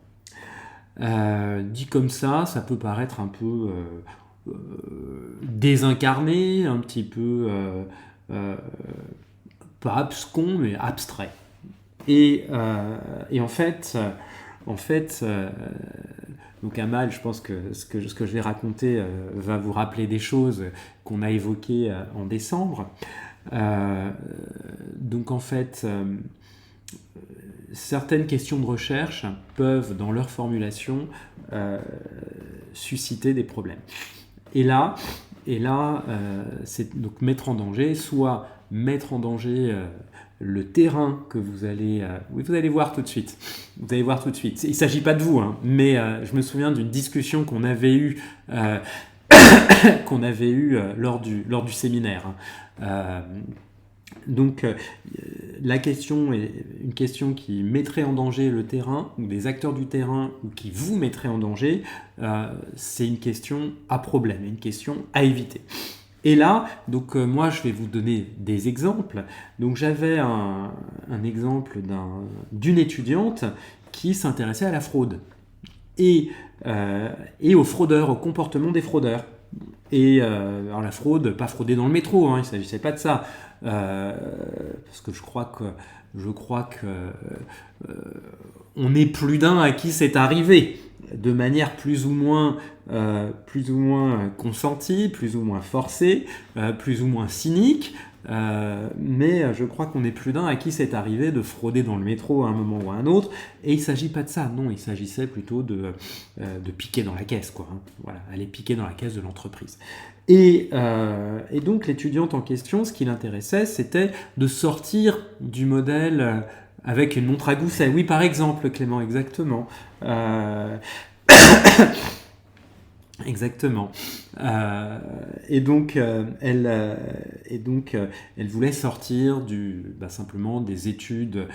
Dit comme ça peut paraître un peu désincarné, un petit peu pas abscon, mais abstrait. Et en fait, donc Amal, je pense que ce que je vais raconter va vous rappeler des choses qu'on a évoquées en décembre. Donc en fait, certaines questions de recherche peuvent, dans leur formulation, susciter des problèmes. Et là, c'est donc mettre en danger, soit mettre en danger le terrain que vous allez voir tout de suite. Vous allez voir tout de suite. Il ne s'agit pas de vous, mais je me souviens d'une discussion qu'on avait eue lors du séminaire. Donc la question est une question qui mettrait en danger le terrain ou des acteurs du terrain ou qui vous mettrait en danger, c'est une question à problème, une question à éviter. Et là, donc moi je vais vous donner des exemples. Donc j'avais un exemple d'une étudiante qui s'intéressait à la fraude et aux fraudeurs, au comportement des fraudeurs. Et alors la fraude, pas frauder dans le métro, il ne s'agissait pas de ça. Parce que je crois que on est plus d'un à qui c'est arrivé de manière plus ou moins consentie, plus ou moins forcée, plus ou moins cynique, mais je crois qu'on est plus d'un à qui c'est arrivé de frauder dans le métro à un moment ou à un autre, et il ne s'agit pas de ça, non, il s'agissait plutôt de piquer dans la caisse, quoi, voilà, aller piquer dans la caisse de l'entreprise. Et donc l'étudiante en question, ce qui l'intéressait, c'était de sortir du modèle avec une montre à gousset. Oui, par exemple, Clément, exactement. Exactement. Et donc, elle voulait sortir simplement des études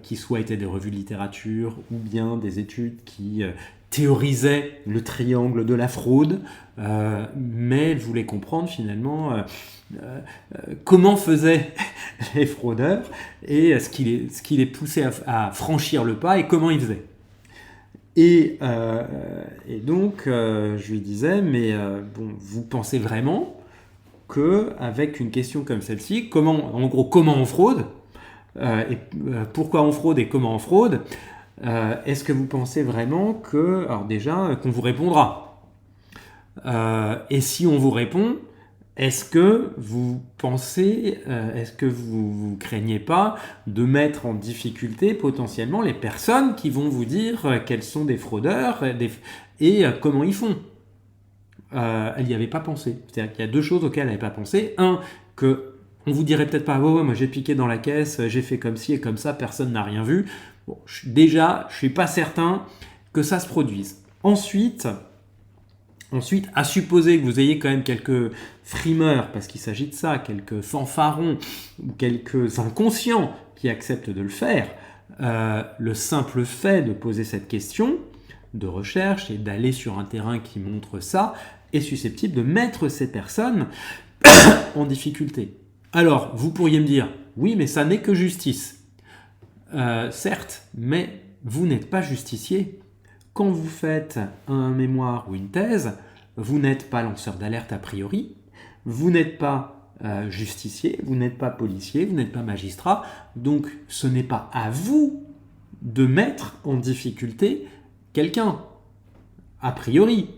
qui soit étaient des revues de littérature ou bien des études qui théorisaient le triangle de la fraude, mais elle voulait comprendre finalement comment faisaient les fraudeurs et ce qui les poussait à franchir le pas et comment ils faisaient. Et donc, je lui disais, mais vous pensez vraiment qu'avec une question comme celle-ci, comment on fraude, pourquoi on fraude et comment on fraude, est-ce que vous pensez vraiment alors déjà, qu'on vous répondra et si on vous répond, est-ce que vous craignez pas de mettre en difficulté potentiellement les personnes qui vont vous dire qu'elles sont des fraudeurs et comment ils font Elle n'y avait pas pensé. C'est-à-dire qu'il y a deux choses auxquelles elle n'avait pas pensé. Un, que on vous dirait peut-être pas, oh, moi j'ai piqué dans la caisse, j'ai fait comme ci et comme ça, personne n'a rien vu. Bon, déjà, je suis pas certain que ça se produise. Ensuite, à supposer que vous ayez quand même quelques frimeurs, parce qu'il s'agit de ça, quelques fanfarons ou quelques inconscients qui acceptent de le faire, le simple fait de poser cette question de recherche et d'aller sur un terrain qui montre ça est susceptible de mettre ces personnes en difficulté. Alors, vous pourriez me dire, oui, mais ça n'est que justice. Certes, mais vous n'êtes pas justicier. Quand vous faites un mémoire ou une thèse, vous n'êtes pas lanceur d'alerte a priori, vous n'êtes pas justicier, vous n'êtes pas policier, vous n'êtes pas magistrat, donc ce n'est pas à vous de mettre en difficulté quelqu'un, a priori.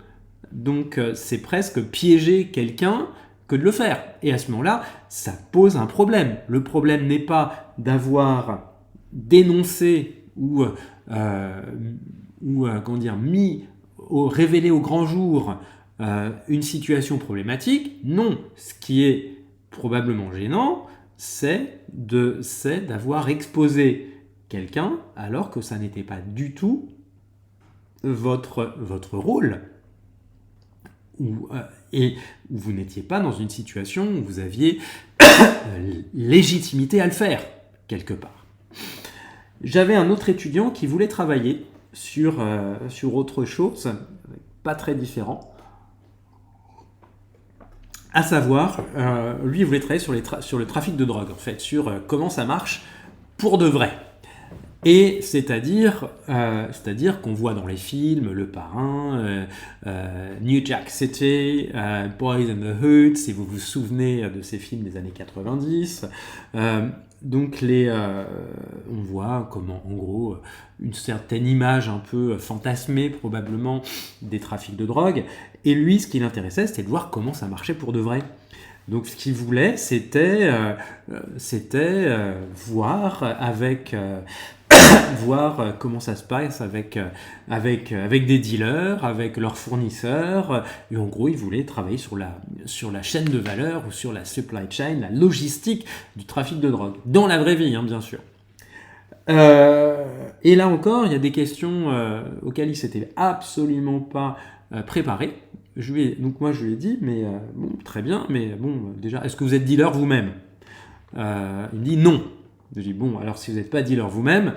Donc c'est presque piéger quelqu'un que de le faire. Et à ce moment-là, ça pose un problème. Le problème n'est pas d'avoir dénoncé ou révélé au grand jour une situation problématique. Non, ce qui est probablement gênant, c'est d'avoir exposé quelqu'un alors que ça n'était pas du tout votre rôle. Et vous n'étiez pas dans une situation où vous aviez légitimité à le faire, quelque part. J'avais un autre étudiant qui voulait travailler sur autre chose, pas très différent. À savoir, lui, il voulait travailler sur le trafic de drogue, en fait, sur comment ça marche pour de vrai. Et c'est-à-dire qu'on voit dans les films Le Parrain, New Jack City, Boys in the Hood, si vous vous souvenez de ces films des années 90. Donc on voit comment, en gros, une certaine image un peu fantasmée probablement des trafics de drogue. Et lui, ce qui l'intéressait, c'était de voir comment ça marchait pour de vrai. Donc ce qu'il voulait, c'était voir comment ça se passe avec des dealers, avec leurs fournisseurs. Et en gros, il voulait travailler sur la chaîne de valeur ou sur la supply chain, la logistique du trafic de drogue. Dans la vraie vie, bien sûr. Et là encore, il y a des questions auxquelles il ne s'était absolument pas préparé. Donc moi, je lui ai dit, mais bon, très bien, mais bon, déjà, est-ce que vous êtes dealer vous-même ? Il me dit non. Je lui dis, bon, alors si vous n'êtes pas dealer vous-même,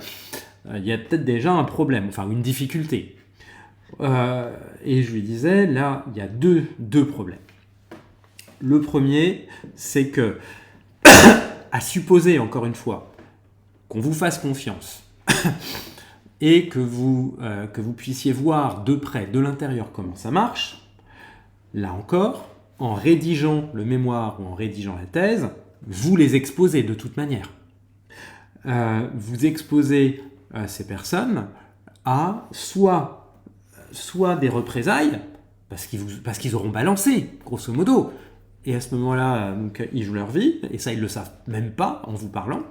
il y a peut-être déjà un problème, enfin une difficulté. Et je lui disais, là, il y a deux problèmes. Le premier, c'est que, à supposer, encore une fois, qu'on vous fasse confiance et que vous puissiez voir de près, de l'intérieur, comment ça marche, là encore, en rédigeant le mémoire ou en rédigeant la thèse, vous les exposez de toute manière. Vous exposez ces personnes à soit des représailles, parce qu'ils auront balancé, grosso modo, et à ce moment-là, donc, ils jouent leur vie, et ça, ils ne le savent même pas en vous parlant,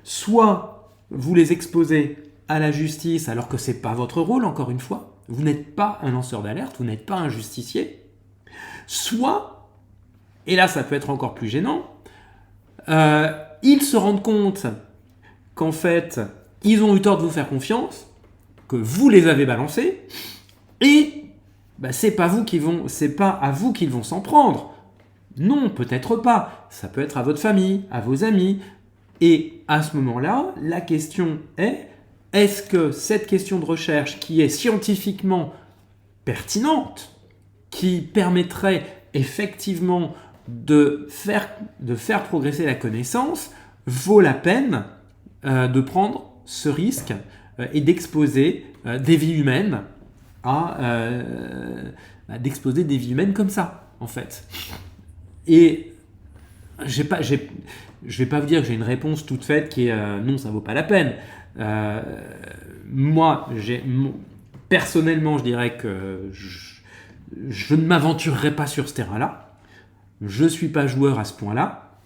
soit vous les exposez à la justice alors que ce n'est pas votre rôle, encore une fois, vous n'êtes pas un lanceur d'alerte, vous n'êtes pas un justicier, soit, et là ça peut être encore plus gênant, ils se rendent compte qu'en fait, ils ont eu tort de vous faire confiance, que vous les avez balancés, et bah, c'est pas à vous qu'ils vont s'en prendre. Non, peut-être pas. Ça peut être à votre famille, à vos amis. Et à ce moment-là, la question est-ce que cette question de recherche qui est scientifiquement pertinente, qui permettrait effectivement de faire progresser la connaissance, vaut la peine de prendre ce risque et d'exposer des vies humaines d'exposer des vies humaines comme ça, en fait. Et je vais pas vous dire que j'ai une réponse toute faite qui est non, ça vaut pas la peine. Moi, personnellement, je dirais que je ne m'aventurerai pas sur ce terrain-là. Je suis pas joueur à ce point-là.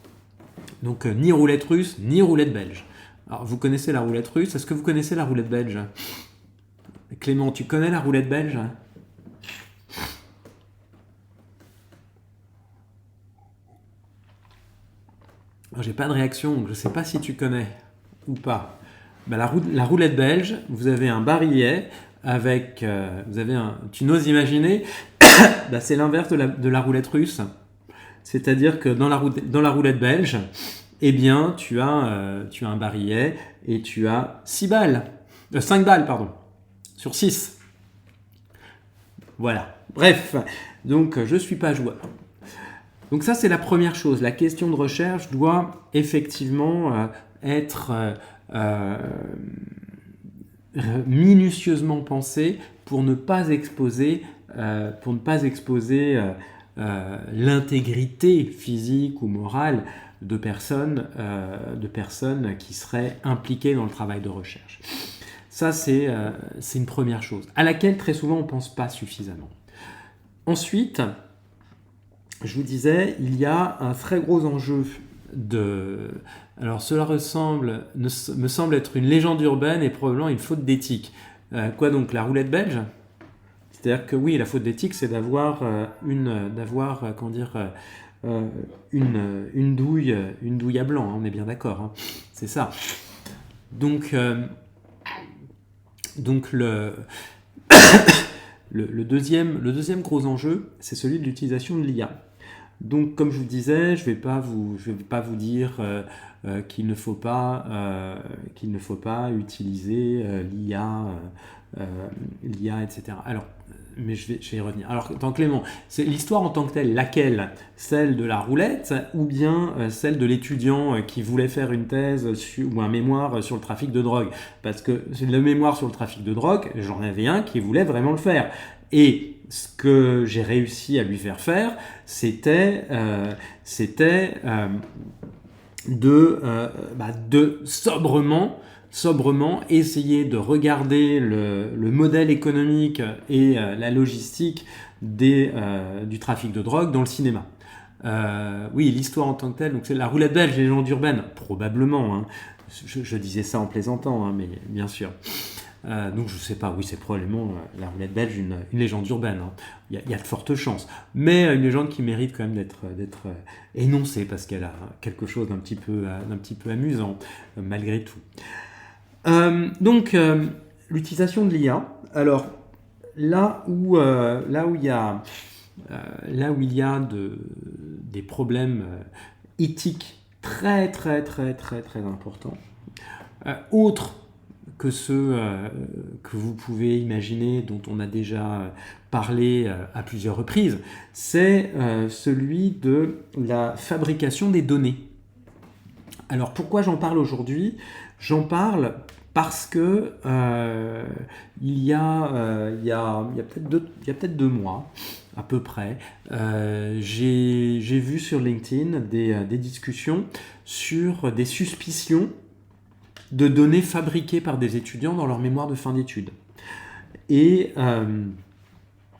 Donc ni roulette russe, ni roulette belge. Alors vous connaissez la roulette russe, est-ce que vous connaissez la roulette belge ? Clément, tu connais la roulette belge ? J'ai pas de réaction, donc je sais pas si tu connais ou pas. Ben, la roulette belge, vous avez un barillet avec... tu n'oses imaginer, ben, c'est l'inverse de la roulette russe. C'est-à-dire que dans la roulette belge, eh bien, tu as un barillet et tu as 5 balles, pardon, sur 6. Voilà. Bref, donc je suis pas joueur. Donc ça, c'est la première chose. La question de recherche doit effectivement être minutieusement pensée pour ne pas exposer l'intégrité physique ou morale de personnes qui seraient impliquées dans le travail de recherche. Ça, c'est une première chose, à laquelle très souvent on ne pense pas suffisamment. Ensuite, je vous disais, il y a un très gros enjeu alors cela me semble être une légende urbaine et probablement une faute d'éthique. Quoi donc, la roulette belge ? C'est-à-dire que oui, la faute d'éthique, c'est d'avoir une douille à blanc, hein, on est bien d'accord, hein, c'est ça. Donc le deuxième gros enjeu, c'est celui de l'utilisation de l'IA. Donc, comme je vous disais, je vais pas vous dire qu'il ne faut pas utiliser l'IA, etc. Alors, mais je vais y revenir. Alors, Clément, c'est l'histoire en tant que telle, laquelle ? Celle de la roulette ou bien celle de l'étudiant qui voulait faire une thèse ou un mémoire sur le trafic de drogue ? Parce que le mémoire sur le trafic de drogue, j'en avais un qui voulait vraiment le faire. Et ce que j'ai réussi à lui faire, c'était de sobrement essayer de regarder le modèle économique et la logistique du trafic de drogue dans le cinéma. Oui, l'histoire en tant que telle, donc c'est la roulette belge, légende urbaine, probablement. Hein. Je disais ça en plaisantant, hein, mais bien sûr. Donc je sais pas, oui, c'est probablement la roulette belge une légende urbaine. Hein. Il y a de fortes chances, mais une légende qui mérite quand même d'être énoncée parce qu'elle a quelque chose d'un petit peu amusant malgré tout. Donc l'utilisation de l'IA. Alors là où il y a des problèmes éthiques très très très très très importants, autres que ceux que vous pouvez imaginer, dont on a déjà parlé à plusieurs reprises, c'est celui de la fabrication des données. Alors pourquoi j'en parle aujourd'hui ? J'en parle parce que il y a peut-être 2 mois, à peu près, j'ai vu sur LinkedIn des discussions sur des suspicions de données fabriquées par des étudiants dans leur mémoire de fin d'études.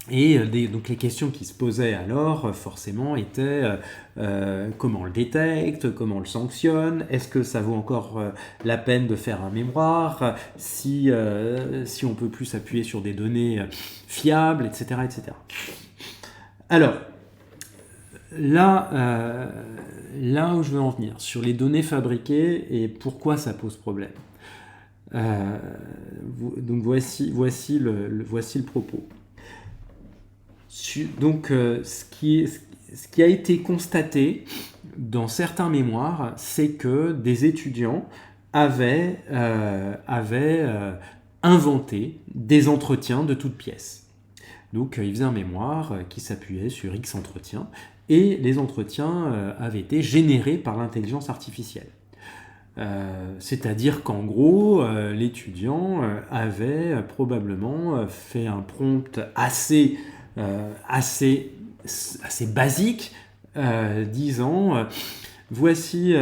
Donc les questions qui se posaient alors, forcément, étaient comment on le détecte, comment on le sanctionne, est-ce que ça vaut encore la peine de faire un mémoire, si on peut plus s'appuyer sur des données fiables, etc., etc. Alors, là où je veux en venir, sur les données fabriquées et pourquoi ça pose problème. Donc voici le propos. Donc, ce qui a été constaté dans certains mémoires, c'est que des étudiants avaient inventé des entretiens de toutes pièces. Donc, ils faisaient un mémoire qui s'appuyait sur X entretiens, et les entretiens avaient été générés par l'intelligence artificielle. C'est-à-dire qu'en gros, l'étudiant avait probablement fait un prompt assez basique, disant voici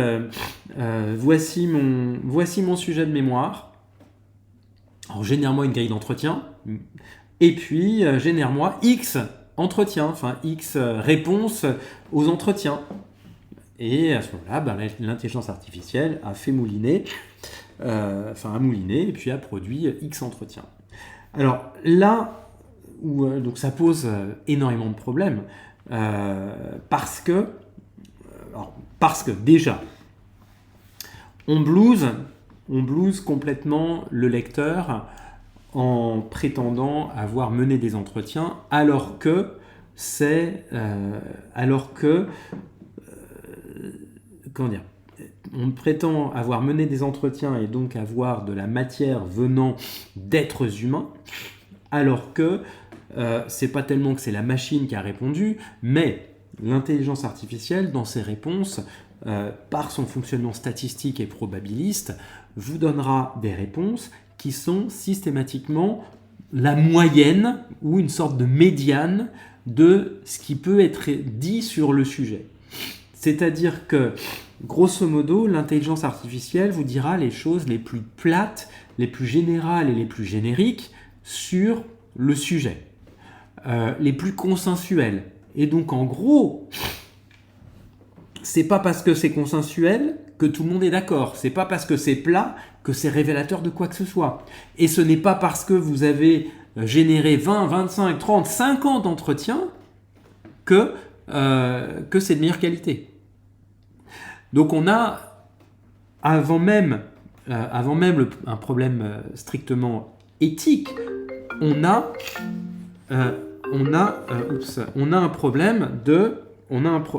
mon sujet de mémoire. Alors génère-moi une grille d'entretien, et puis génère-moi X entretiens, enfin X réponses aux entretiens. Et à ce moment-là, l'intelligence artificielle a fait mouliner, a mouliné et puis a produit X entretiens. Alors là, donc ça pose énormément de problèmes, parce que déjà, on blouse complètement le lecteur en prétendant avoir mené des entretiens, alors que on prétend avoir mené des entretiens et donc avoir de la matière venant d'êtres humains, alors que c'est pas tellement que c'est la machine qui a répondu, mais l'intelligence artificielle, dans ses réponses, par son fonctionnement statistique et probabiliste, vous donnera des réponses qui sont systématiquement la moyenne ou une sorte de médiane de ce qui peut être dit sur le sujet. C'est-à-dire que, grosso modo, l'intelligence artificielle vous dira les choses les plus plates, les plus générales et les plus génériques sur le sujet, les plus consensuelles. Et donc, en gros, c'est pas parce que c'est consensuel que tout le monde est d'accord. C'est pas parce que c'est plat que c'est révélateur de quoi que ce soit. Et ce n'est pas parce que vous avez généré 20, 25, 30, 50 entretiens que c'est de meilleure qualité. Donc on a, avant même un problème strictement éthique, on a un problème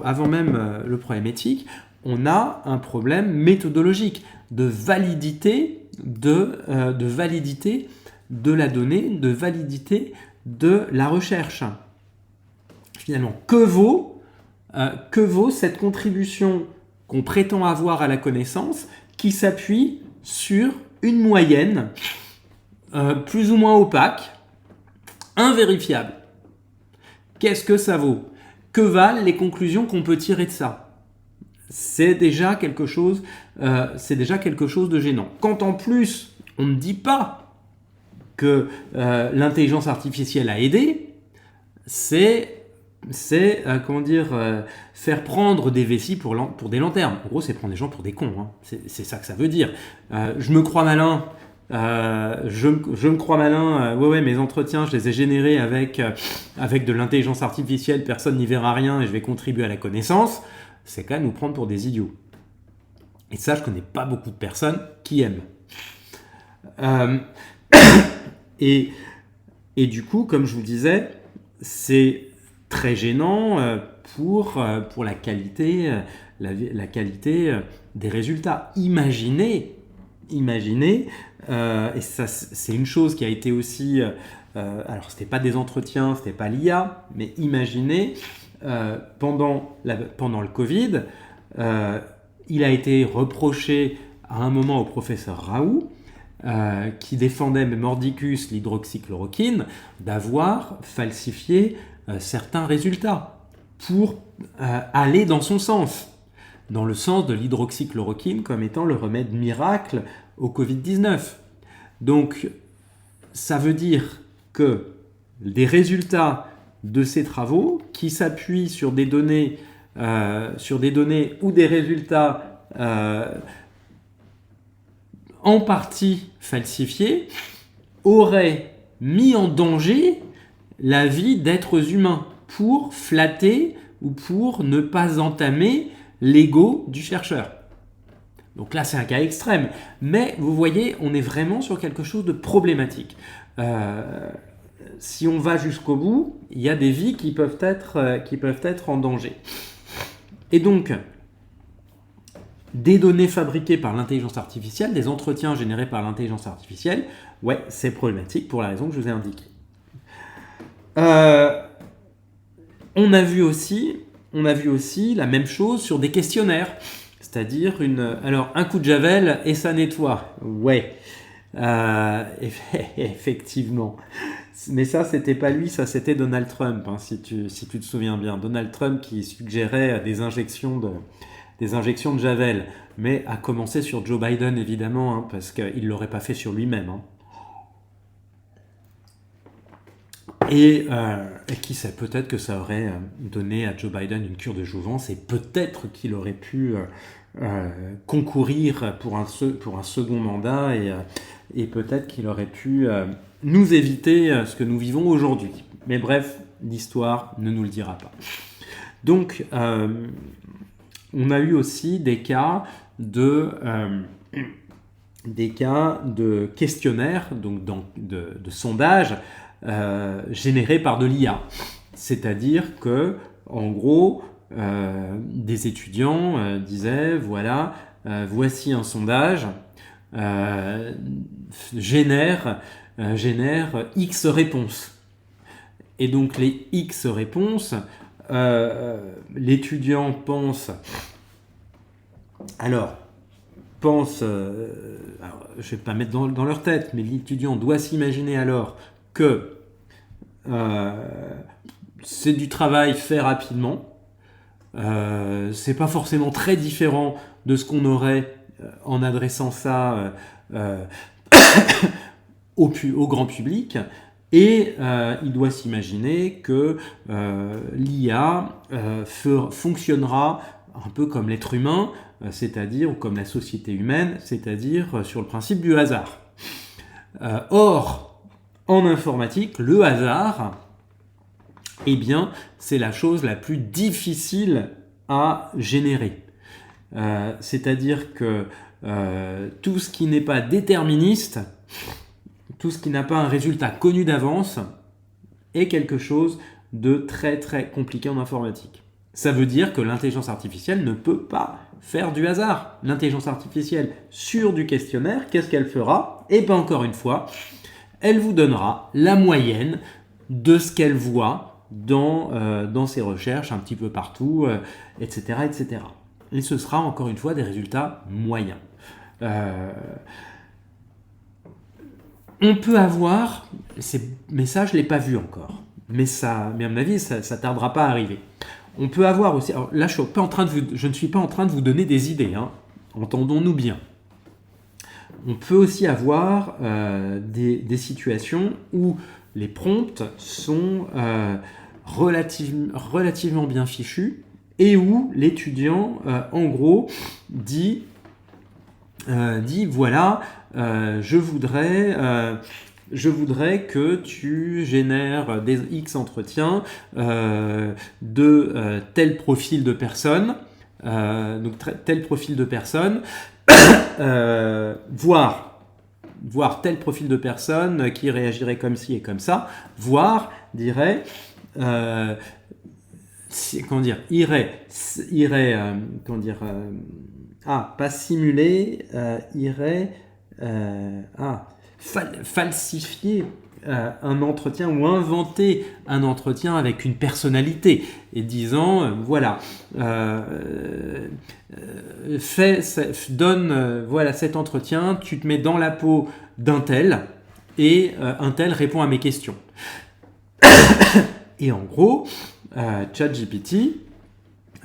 avant même le problème éthique, on a un problème méthodologique de validité de la donnée, de validité de la recherche. Finalement, que vaut cette contribution qu'on prétend avoir à la connaissance qui s'appuie sur une moyenne plus ou moins opaque, invérifiable. Qu'est-ce que ça vaut ? Que valent les conclusions qu'on peut tirer de ça ? C'est déjà quelque chose de gênant. Quand en plus, on ne dit pas que l'intelligence artificielle a aidé, c'est faire prendre des vessies pour des lanternes. En gros, c'est prendre les gens pour des cons. Hein. C'est ça que ça veut dire. Je me crois malin. Je me crois malin. Ouais, mes entretiens, je les ai générés avec de l'intelligence artificielle. Personne n'y verra rien et je vais contribuer à la connaissance. C'est quand même nous prendre pour des idiots. Et ça, je connais pas beaucoup de personnes qui aiment. Et du coup, comme je vous disais, c'est très gênant pour la qualité des résultats. Imaginez, et ça c'est une chose qui a été aussi, alors c'était pas des entretiens, c'était pas l'IA, mais imaginez pendant le Covid, il a été reproché à un moment au professeur Raoult, qui défendait mordicus l'hydroxychloroquine, d'avoir falsifié certains résultats pour aller dans son sens, dans le sens de l'hydroxychloroquine comme étant le remède miracle au Covid-19. Donc, ça veut dire que des résultats de ces travaux qui s'appuient sur des données ou des résultats en partie falsifiés auraient mis en danger la vie d'êtres humains pour flatter ou pour ne pas entamer l'ego du chercheur. Donc là, c'est un cas extrême. Mais vous voyez, on est vraiment sur quelque chose de problématique. si on va jusqu'au bout, il y a des vies qui peuvent être en danger. Et donc, des données fabriquées par l'intelligence artificielle, des entretiens générés par l'intelligence artificielle, ouais, c'est problématique pour la raison que je vous ai indiquée. On a vu aussi la même chose sur des questionnaires, c'est-à-dire un coup de javel et ça nettoie. Ouais, effectivement. Mais ça, c'était pas lui, ça c'était Donald Trump, hein, si tu te souviens bien. Donald Trump qui suggérait des injections de javel, mais à commencer sur Joe Biden évidemment, hein, parce qu'il ne l'aurait pas fait sur lui-même. Hein. Et qui sait, peut-être que ça aurait donné à Joe Biden une cure de jouvence et peut-être qu'il aurait pu concourir pour un second mandat et peut-être qu'il aurait pu nous éviter ce que nous vivons aujourd'hui. Mais bref, l'histoire ne nous le dira pas. Donc, on a eu aussi des cas de questionnaires, donc de sondages générés par de l'IA. C'est-à-dire que, en gros, des étudiants disaient, voilà, voici un sondage, génère X réponses. Et donc les X réponses, l'étudiant pense, je ne vais pas mettre dans leur tête, mais l'étudiant doit s'imaginer alors que c'est du travail fait rapidement, c'est pas forcément très différent de ce qu'on aurait en adressant ça au grand public, et il doit s'imaginer que l'IA fonctionnera un peu comme l'être humain, c'est-à-dire, ou comme la société humaine, c'est-à-dire sur le principe du hasard. Or, en informatique, le hasard, eh bien, c'est la chose la plus difficile à générer. C'est-à-dire que tout ce qui n'est pas déterministe, tout ce qui n'a pas un résultat connu d'avance, est quelque chose de très très compliqué en informatique. Ça veut dire que l'intelligence artificielle ne peut pas faire du hasard. L'intelligence artificielle, sur du questionnaire, qu'est-ce qu'elle fera? Et bien encore une fois, elle vous donnera la moyenne de ce qu'elle voit dans ses recherches un petit peu partout, etc., etc. Et ce sera encore une fois des résultats moyens. On peut avoir, mais ça je ne l'ai pas vu encore, mais à mon avis ça ne tardera pas à arriver. On peut avoir aussi, alors là je ne suis pas en train de vous donner des idées, hein, entendons-nous bien. On peut aussi avoir des situations où les prompts sont relativement bien fichus et où l'étudiant, en gros, dit voilà, je voudrais que tu génères des X entretiens de tel profil de personne, donc tel profil de personne, voire tel profil de personne qui réagirait comme ci et comme ça, voire dirait pas simuler, falsifier un entretien ou inventer un entretien avec une personnalité et disant voilà, donne voilà cet entretien, tu te mets dans la peau d'un tel et un tel répond à mes questions. Et en gros, ChatGPT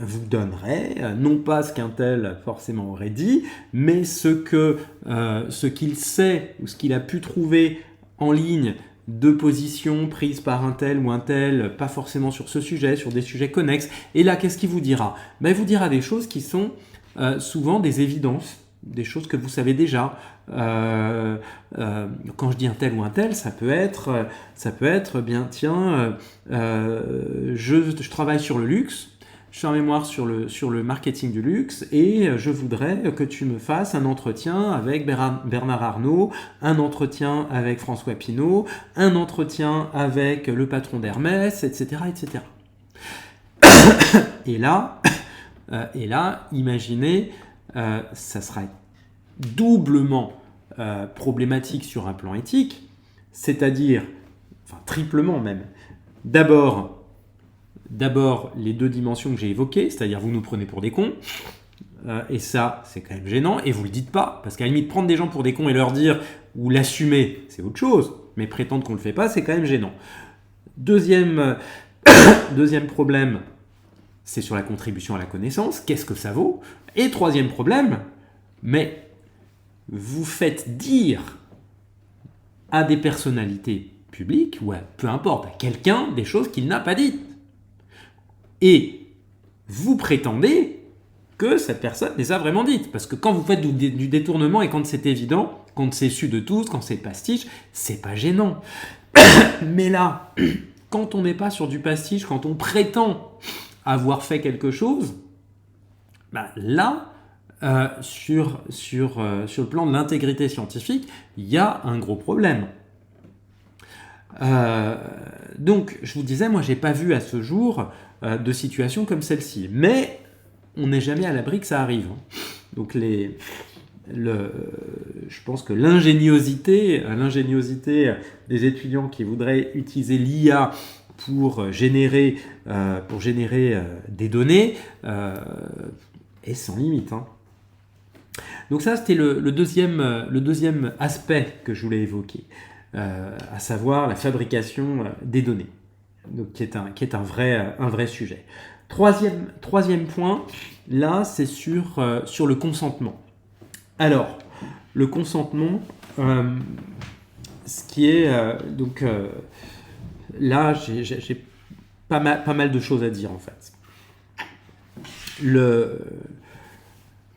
vous donnerait non pas ce qu'un tel forcément aurait dit, mais ce qu'il sait ou ce qu'il a pu trouver en ligne de positions prises par un tel ou un tel, pas forcément sur ce sujet, sur des sujets connexes. Et là, qu'est-ce qu'il vous dira? Il vous dira des choses qui sont souvent des évidences, des choses que vous savez déjà. Quand je dis un tel ou un tel, ça peut être bien tiens, je travaille sur le luxe, je fais un mémoire sur le marketing du luxe et je voudrais que tu me fasses un entretien avec Bernard Arnault, un entretien avec François Pinault, un entretien avec le patron d'Hermès, etc., etc. Et là, imaginez, ça sera doublement problématique sur un plan éthique, c'est-à-dire, enfin triplement même, d'abord les deux dimensions que j'ai évoquées, c'est-à-dire vous nous prenez pour des cons, et ça c'est quand même gênant, et vous le dites pas, parce qu'à la limite prendre des gens pour des cons et leur dire, ou l'assumer, c'est autre chose, mais prétendre qu'on le fait pas, c'est quand même gênant. Deuxième problème, c'est sur la contribution à la connaissance, qu'est-ce que ça vaut? Et troisième problème, mais vous faites dire à des personnalités publiques, ou peu importe, à quelqu'un, des choses qu'il n'a pas dites. Et vous prétendez que cette personne les a vraiment dites. Parce que quand vous faites du détournement et quand c'est évident, quand c'est su de tous, quand c'est pastiche, c'est pas gênant. Mais là, quand on n'est pas sur du pastiche, quand on prétend avoir fait quelque chose, là, sur le plan de l'intégrité scientifique, il y a un gros problème. Donc, je vous disais, moi, j'ai pas vu à ce jour de situation comme celle-ci. Mais on n'est jamais à l'abri que ça arrive. Donc, je pense que l'ingéniosité des étudiants qui voudraient utiliser l'IA pour générer des données est sans limite. Donc ça, c'était le deuxième aspect que je voulais évoquer, à savoir la fabrication des données, donc, qui est un vrai sujet. Troisième point, là, c'est sur le consentement. Alors, le consentement, ce qui est... là, j'ai pas mal de choses à dire, en fait.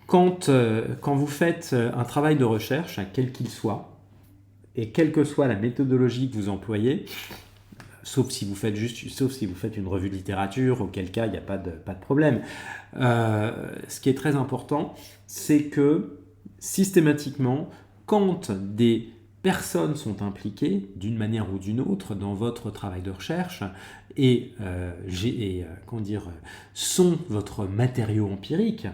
Quand vous faites un travail de recherche, quel qu'il soit, et quelle que soit la méthodologie que vous employez, sauf si vous faites une revue de littérature, auquel cas il n'y a pas de problème. Ce qui est très important, c'est que systématiquement, quand des personnes sont impliquées d'une manière ou d'une autre dans votre travail de recherche et sont votre matériau empirique,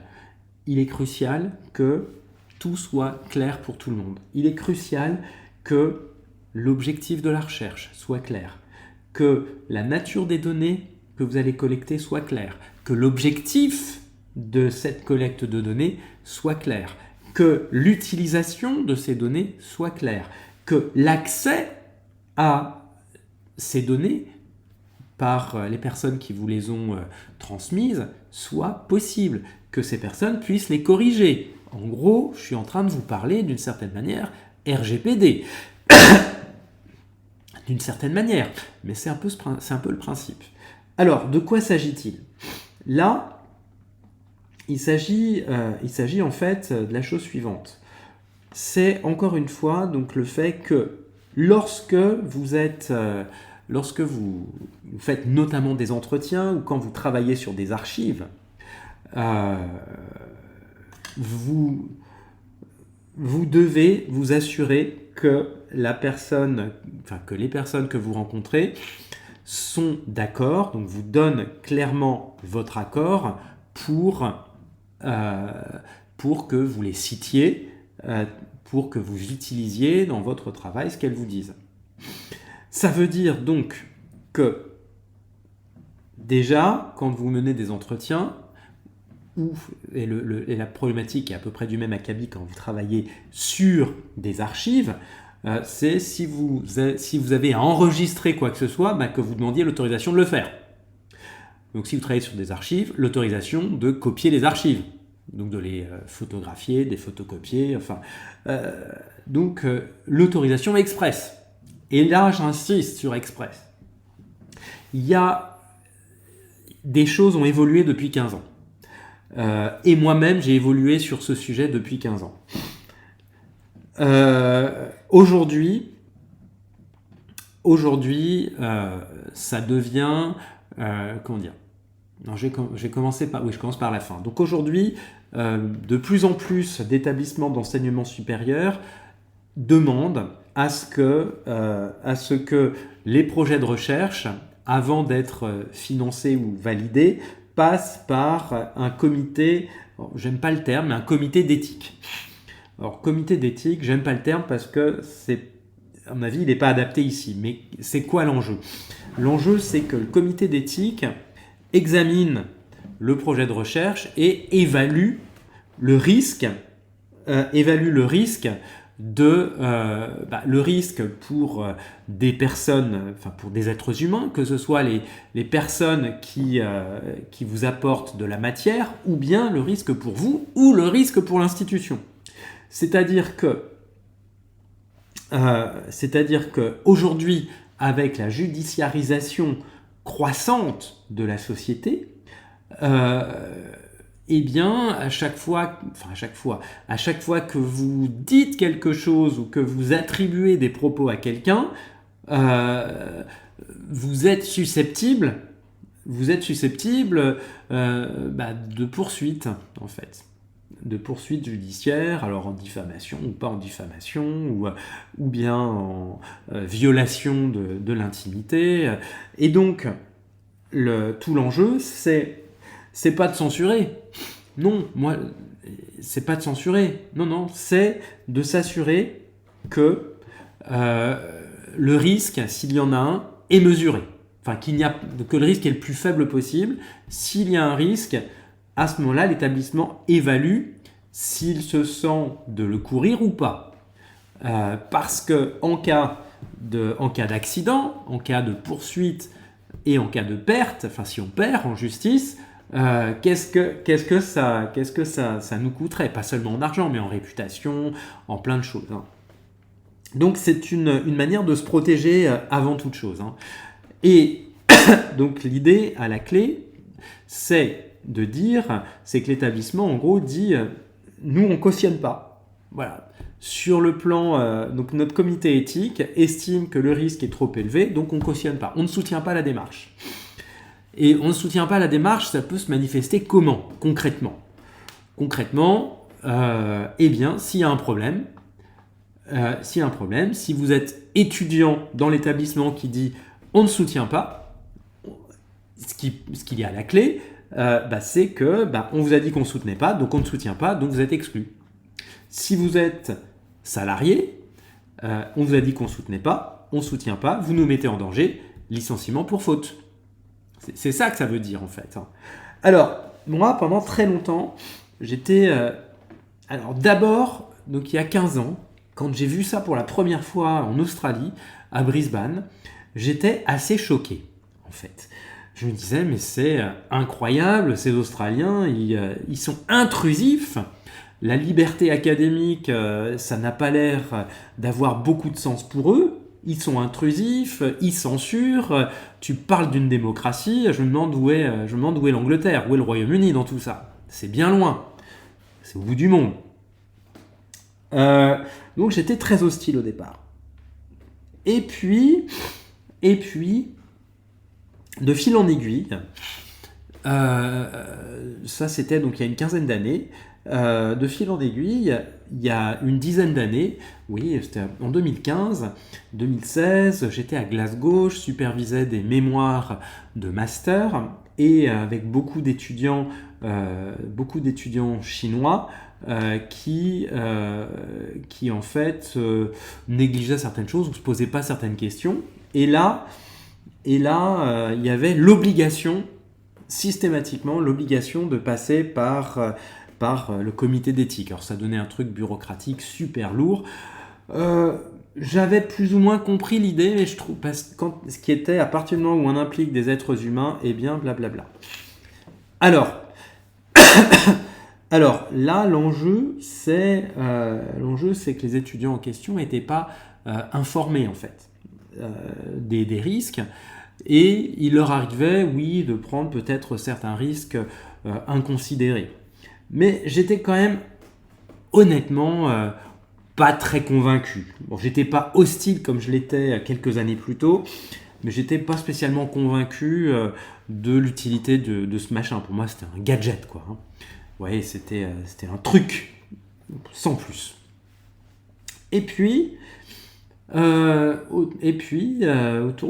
il est crucial que tout soit clair pour tout le monde. Il est crucial que l'objectif de la recherche soit clair, que la nature des données que vous allez collecter soit claire, que l'objectif de cette collecte de données soit clair, que l'utilisation de ces données soit claire, que l'accès à ces données par les personnes qui vous les ont transmises soit possible, que ces personnes puissent les corriger. En gros, je suis en train de vous parler d'une certaine manière RGPD. D'une certaine manière, mais c'est un peu le principe. Alors, de quoi s'agit-il? Là, il s'agit en fait de la chose suivante. C'est encore une fois donc le fait que lorsque vous faites notamment des entretiens ou quand vous travaillez sur des archives, vous devez vous assurer que les personnes que vous rencontrez sont d'accord, donc vous donnent clairement votre accord pour que vous les citiez, pour que vous utilisiez dans votre travail ce qu'elles vous disent. Ça veut dire donc que déjà, quand vous menez des entretiens, et la problématique est à peu près du même acabit quand vous travaillez sur des archives, c'est si vous avez à enregistrer quoi que ce soit, que vous demandiez l'autorisation de le faire. Donc si vous travaillez sur des archives, l'autorisation de copier les archives, donc de les photographier, des photocopier, donc l'autorisation express. Et là, j'insiste sur express. Des choses ont évolué depuis 15 ans. Et moi-même, j'ai évolué sur ce sujet depuis 15 ans. Aujourd'hui, ça devient, Non, je commence par la fin. Donc aujourd'hui, de plus en plus d'établissements d'enseignement supérieur demandent à ce que les projets de recherche, avant d'être financés ou validés, passent par un comité, j'aime pas le terme, mais un comité d'éthique. Alors, comité d'éthique, j'aime pas le terme parce que à mon avis, il n'est pas adapté ici. Mais c'est quoi l'enjeu? L'enjeu, c'est que le comité d'éthique examine le projet de recherche et évalue le risque le risque pour des personnes, enfin pour des êtres humains, que ce soit les personnes qui vous apportent de la matière, ou bien le risque pour vous, ou le risque pour l'institution. C'est-à-dire que aujourd'hui, avec la judiciarisation croissante de la société, eh bien, à chaque fois que vous dites quelque chose ou que vous attribuez des propos à quelqu'un, vous êtes susceptible de poursuites, en fait. De poursuites judiciaires, alors en diffamation ou pas en diffamation, ou bien en violation de l'intimité. Et donc, tout l'enjeu, c'est pas de censurer. Non, c'est pas de censurer. Non, c'est de s'assurer que le risque, s'il y en a un, est mesuré. Enfin, que le risque est le plus faible possible. S'il y a un risque, à ce moment-là, l'établissement évalue s'il se sent de le courir ou pas. Parce que en cas d'accident, en cas de poursuite et en cas de perte, enfin si on perd en justice, qu'est-ce que ça nous coûterait? Pas seulement en argent, mais en réputation, en plein de choses. Hein. Donc c'est une manière de se protéger avant toute chose. Hein. Et donc l'idée à la clé, c'est que l'établissement en gros dit nous on cautionne pas. Voilà. Sur le plan, donc notre comité éthique estime que le risque est trop élevé, donc on cautionne pas. On ne soutient pas la démarche. Et on ne soutient pas la démarche, ça peut se manifester comment, concrètement? Concrètement, eh bien, s'il y a un problème, si vous êtes étudiant dans l'établissement qui dit on ne soutient pas, ce qu'il y a à la clé, c'est que on vous a dit qu'on ne soutenait pas, donc on ne soutient pas, donc vous êtes exclu. Si vous êtes salarié, on vous a dit qu'on ne soutenait pas, on ne soutient pas, vous nous mettez en danger, licenciement pour faute. C'est ça que ça veut dire en fait. Alors, moi, pendant très longtemps, j'étais... alors d'abord, donc il y a 15 ans, quand j'ai vu ça pour la première fois en Australie, à Brisbane, j'étais assez choqué en fait. Je me disais, mais c'est incroyable, ces Australiens, ils sont intrusifs. La liberté académique, ça n'a pas l'air d'avoir beaucoup de sens pour eux. Ils sont intrusifs, ils censurent. Tu parles d'une démocratie, je me demande où est l'Angleterre, où est le Royaume-Uni dans tout ça. C'est bien loin. C'est au bout du monde. Donc j'étais très hostile au départ. Et puis, de fil en aiguille, ça c'était donc il y a une quinzaine d'années, de fil en aiguille, il y a une dizaine d'années, oui, c'était en 2015, 2016, j'étais à Glasgow, je supervisais des mémoires de master et avec beaucoup d'étudiants chinois qui en fait négligeaient certaines choses ou se posaient pas certaines questions. Et là, il y avait systématiquement l'obligation de passer par le comité d'éthique. Alors ça donnait un truc bureaucratique super lourd. J'avais plus ou moins compris l'idée, mais je trouve ce qui était à partir du moment où on implique des êtres humains, eh bien blablabla. Alors là, l'enjeu c'est que les étudiants en question n'étaient pas informés en fait des risques. Et il leur arrivait, oui, de prendre peut-être certains risques inconsidérés. Mais j'étais quand même, honnêtement, pas très convaincu. Bon, j'étais pas hostile comme je l'étais quelques années plus tôt, mais j'étais pas spécialement convaincu de l'utilité de ce machin. Pour moi, c'était un gadget, quoi. Hein. Vous voyez, c'était un truc, sans plus. Et puis, autour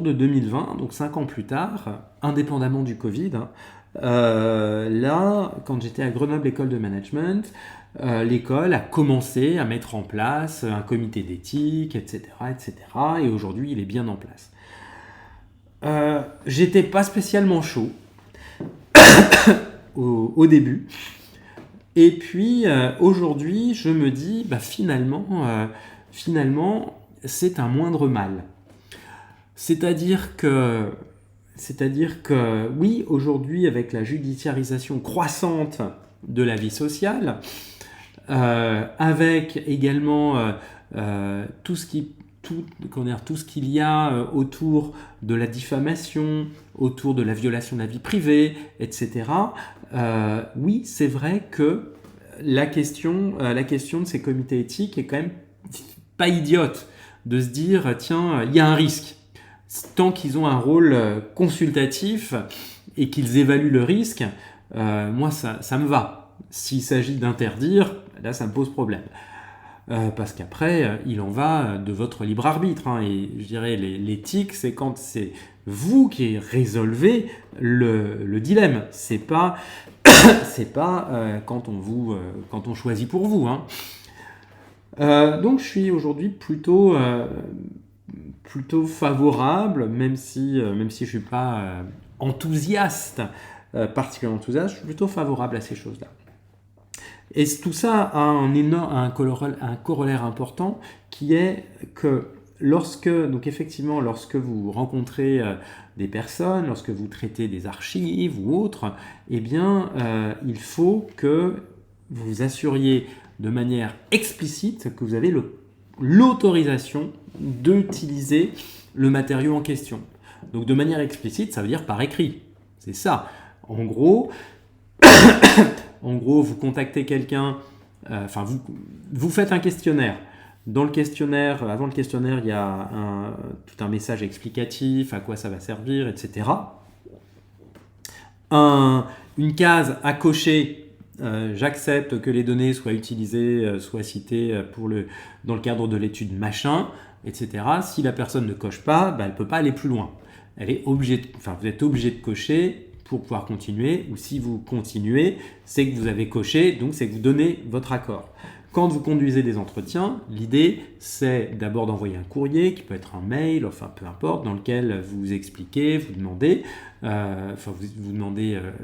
de 2020, donc 5 ans plus tard, indépendamment du Covid, hein, là, quand j'étais à Grenoble École de Management, l'école a commencé à mettre en place un comité d'éthique, etc., etc. Et aujourd'hui, il est bien en place. J'étais pas spécialement chaud au début. Et puis, aujourd'hui, je me dis, finalement, c'est un moindre mal. C'est-à-dire que, oui, aujourd'hui, avec la judiciarisation croissante de la vie sociale, avec également tout ce qu'il y a autour de la diffamation, autour de la violation de la vie privée, etc. Oui, c'est vrai que la question de ces comités éthiques est quand même pas idiote de se dire tiens, il y a un risque. Tant qu'ils ont un rôle consultatif et qu'ils évaluent le risque, moi ça me va. S'il s'agit d'interdire, là ça me pose problème. Parce qu'après, il en va de votre libre arbitre. Hein, et je dirais, l'éthique, c'est quand c'est vous qui résolvez le dilemme. C'est pas quand on choisit pour vous. Hein. Donc, je suis aujourd'hui plutôt favorable, même si je suis pas enthousiaste, particulièrement enthousiaste, je suis plutôt favorable à ces choses-là. Et tout ça a un corollaire important qui est que lorsque vous rencontrez des personnes, lorsque vous traitez des archives ou autres, eh bien, il faut que vous vous assuriez de manière explicite que vous avez l'autorisation d'utiliser le matériau en question. Donc, de manière explicite, ça veut dire par écrit. C'est ça. En gros, vous contactez quelqu'un, vous faites un questionnaire. Dans le questionnaire, avant le questionnaire, il y a tout un message explicatif, à quoi ça va servir, etc. Une case à cocher, j'accepte que les données soient utilisées, soient citées dans le cadre de l'étude machin, etc. Si la personne ne coche pas, elle ne peut pas aller plus loin. Vous êtes obligé de cocher pour pouvoir continuer, ou si vous continuez, c'est que vous avez coché, donc c'est que vous donnez votre accord. Quand vous conduisez des entretiens, l'idée, c'est d'abord d'envoyer un courrier, qui peut être un mail, enfin peu importe, dans lequel vous expliquez, vous demandez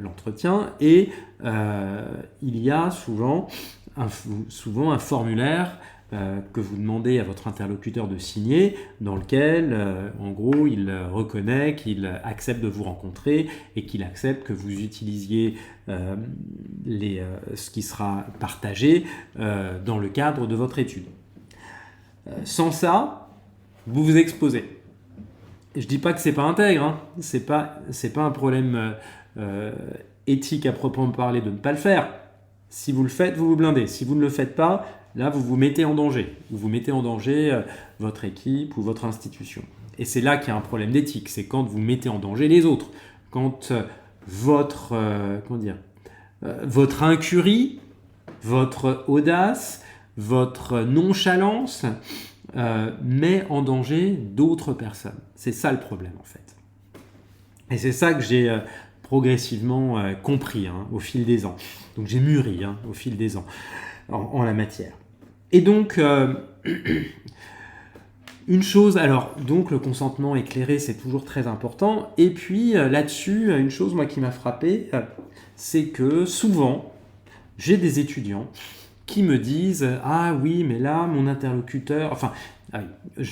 l'entretien, et il y a souvent un formulaire que vous demandez à votre interlocuteur de signer, dans lequel, en gros, il reconnaît qu'il accepte de vous rencontrer et qu'il accepte que vous utilisiez ce qui sera partagé dans le cadre de votre étude. Sans ça, vous vous exposez. Je ne dis pas que c'est pas intègre, hein. C'est pas un problème éthique à proprement parler de ne pas le faire. Si vous le faites, vous vous blindez. Si vous ne le faites pas, là, vous vous mettez en danger. Vous mettez en danger votre équipe ou votre institution. Et c'est là qu'il y a un problème d'éthique. C'est quand vous mettez en danger les autres. Quand votre incurie, votre audace, votre nonchalance met en danger d'autres personnes. C'est ça le problème, en fait. Et c'est ça que j'ai progressivement compris au fil des ans. Donc j'ai mûri au fil des ans en la matière. Et donc, une chose, donc le consentement éclairé, c'est toujours très important. Et puis là-dessus, une chose moi qui m'a frappé, c'est que souvent, j'ai des étudiants qui me disent « Ah oui, mais là, mon interlocuteur... »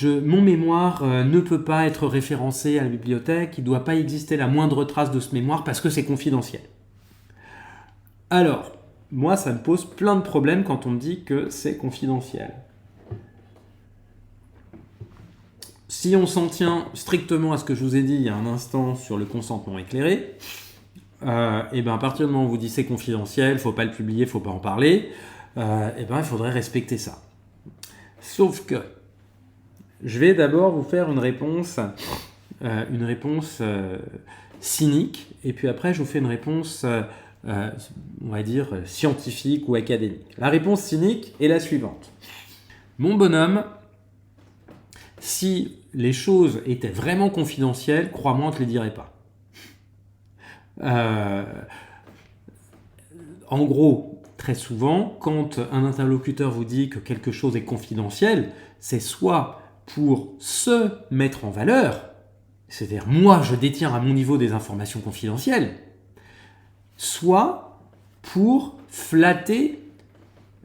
mon mémoire ne peut pas être référencé à la bibliothèque, il ne doit pas exister la moindre trace de ce mémoire parce que c'est confidentiel. Alors, moi, ça me pose plein de problèmes quand on me dit que c'est confidentiel. Si on s'en tient strictement à ce que je vous ai dit il y a un instant sur le consentement éclairé, et à partir du moment où on vous dit c'est confidentiel, il ne faut pas le publier, il ne faut pas en parler, il faudrait respecter ça. Sauf que je vais d'abord vous faire une réponse cynique, et puis après je vous fais une réponse, on va dire, scientifique ou académique. La réponse cynique est la suivante. Mon bonhomme, si les choses étaient vraiment confidentielles, crois-moi, on ne te les dirait pas. En gros, très souvent, quand un interlocuteur vous dit que quelque chose est confidentiel, c'est soit pour se mettre en valeur, c'est-à-dire moi je détiens à mon niveau des informations confidentielles, soit pour flatter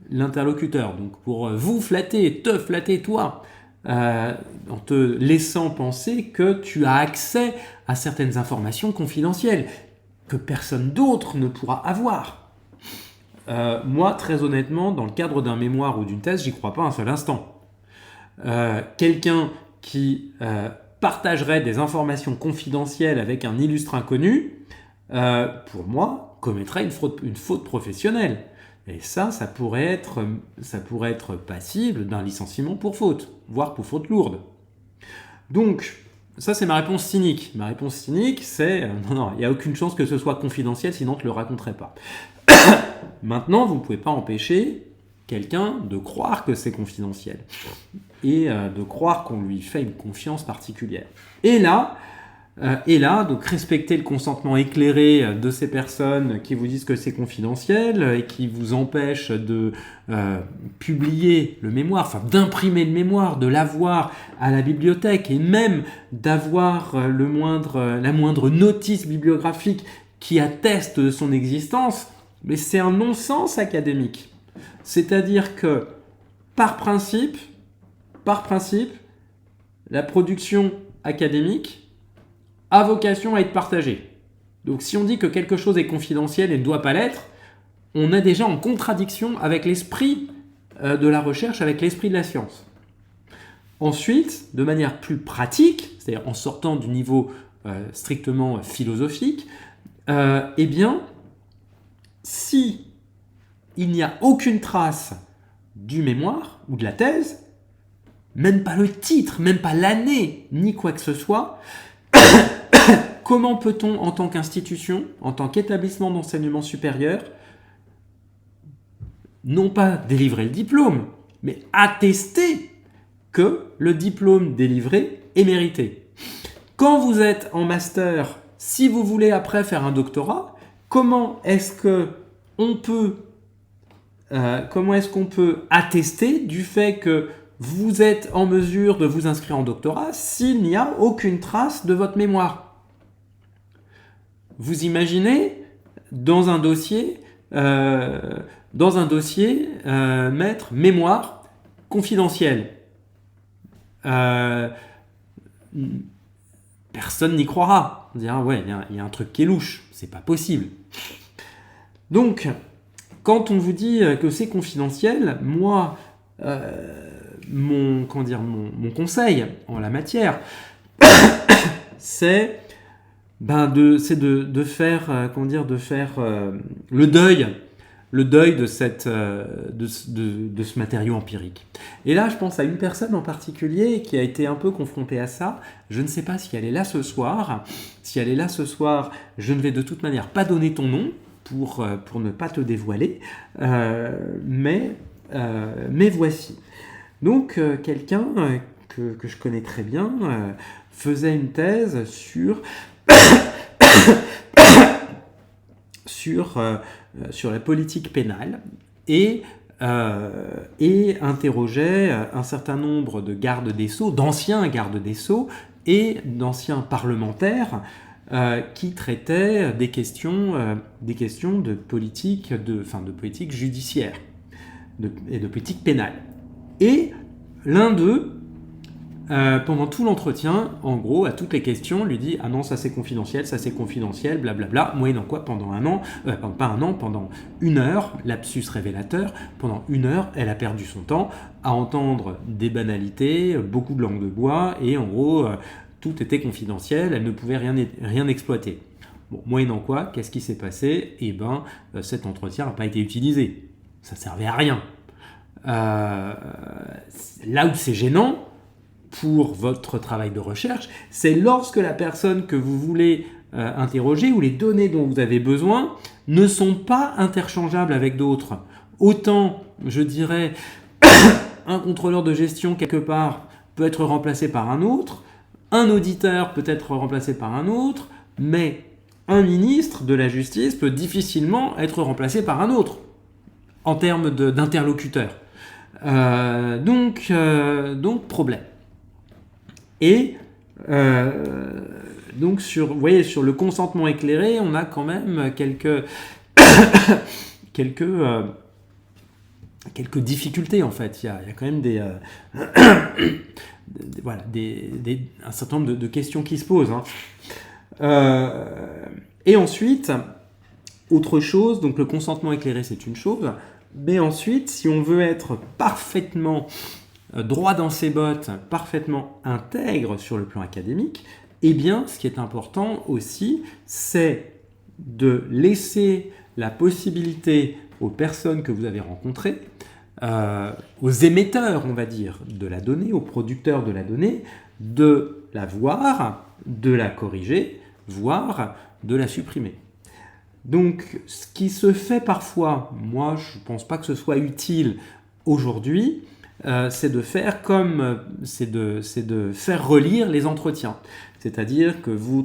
l'interlocuteur, donc pour vous flatter, te flatter toi, en te laissant penser que tu as accès à certaines informations confidentielles que personne d'autre ne pourra avoir. Moi, très honnêtement, dans le cadre d'un mémoire ou d'une thèse, j'y crois pas un seul instant. Quelqu'un qui partagerait des informations confidentielles avec un illustre inconnu, pour moi, commettrait une faute professionnelle. Et ça pourrait être passible d'un licenciement pour faute, voire pour faute lourde. Donc, ça c'est ma réponse cynique. Ma réponse cynique, c'est non, il n'y a aucune chance que ce soit confidentiel, sinon je ne te le raconterai pas. Maintenant, vous ne pouvez pas empêcher quelqu'un de croire que c'est confidentiel et de croire qu'on lui fait une confiance particulière. Et là, donc respecter le consentement éclairé de ces personnes qui vous disent que c'est confidentiel et qui vous empêchent de publier le mémoire, enfin d'imprimer le mémoire, de l'avoir à la bibliothèque et même d'avoir la moindre notice bibliographique qui atteste de son existence, mais c'est un non-sens académique. C'est-à-dire que, par principe, la production académique a vocation à être partagée. Donc si on dit que quelque chose est confidentiel et ne doit pas l'être, on est déjà en contradiction avec l'esprit de la recherche, avec l'esprit de la science. Ensuite, de manière plus pratique, c'est-à-dire en sortant du niveau strictement philosophique, eh bien, si il n'y a aucune trace du mémoire ou de la thèse, même pas le titre, même pas l'année, ni quoi que ce soit, comment peut-on, en tant qu'institution, en tant qu'établissement d'enseignement supérieur, non pas délivrer le diplôme, mais attester que le diplôme délivré est mérité. Quand vous êtes en master, si vous voulez après faire un doctorat, comment est-ce qu'on peut attester du fait que vous êtes en mesure de vous inscrire en doctorat s'il n'y a aucune trace de votre mémoire? Vous imaginez dans un dossier mettre mémoire confidentielle. Personne n'y croira. On dira ouais, il y a un truc qui est louche, c'est pas possible. Donc, quand on vous dit que c'est confidentiel, moi, mon conseil en la matière, c'est de faire le deuil de ce matériau empirique. Et là, je pense à une personne en particulier qui a été un peu confrontée à ça. Je ne sais pas si elle est là ce soir. Si elle est là ce soir, je ne vais de toute manière pas donner ton nom pour ne pas te dévoiler. Mais voici. Donc, quelqu'un que je connais très bien faisait une thèse sur la politique pénale et interrogeait un certain nombre de gardes des Sceaux, d'anciens gardes des Sceaux et d'anciens parlementaires qui traitaient des questions de politique, de politique judiciaire et de politique pénale. Et l'un d'eux, pendant tout l'entretien, en gros, à toutes les questions, lui dit « Ah non, ça c'est confidentiel, blablabla », moyennant quoi, pendant pendant 1 heure, lapsus révélateur, pendant 1 heure, elle a perdu son temps à entendre des banalités, beaucoup de langue de bois, et en gros, tout était confidentiel, elle ne pouvait rien exploiter. Bon, moyennant quoi, qu'est-ce qui s'est passé? Eh ben, cet entretien n'a pas été utilisé. Ça servait à rien. Là où c'est gênant, pour votre travail de recherche, c'est lorsque la personne que vous voulez interroger ou les données dont vous avez besoin ne sont pas interchangeables avec d'autres. Autant, je dirais, un contrôleur de gestion quelque part peut être remplacé par un autre, un auditeur peut être remplacé par un autre, mais un ministre de la Justice peut difficilement être remplacé par un autre en termes d'interlocuteur. Donc, problème. Et donc, vous voyez, sur le consentement éclairé, on a quand même quelques difficultés, en fait. Il y a quand même un certain nombre de questions qui se posent. Et ensuite, autre chose, donc le consentement éclairé, c'est une chose. Mais ensuite, si on veut être parfaitement droit dans ses bottes, parfaitement intègre sur le plan académique, eh bien, ce qui est important aussi, c'est de laisser la possibilité aux personnes que vous avez rencontrées, aux émetteurs, on va dire, de la donnée, aux producteurs de la donnée, de la voir, de la corriger, voire de la supprimer. Donc, ce qui se fait parfois, moi je ne pense pas que ce soit utile aujourd'hui, c'est de faire relire les entretiens. C'est-à-dire que vous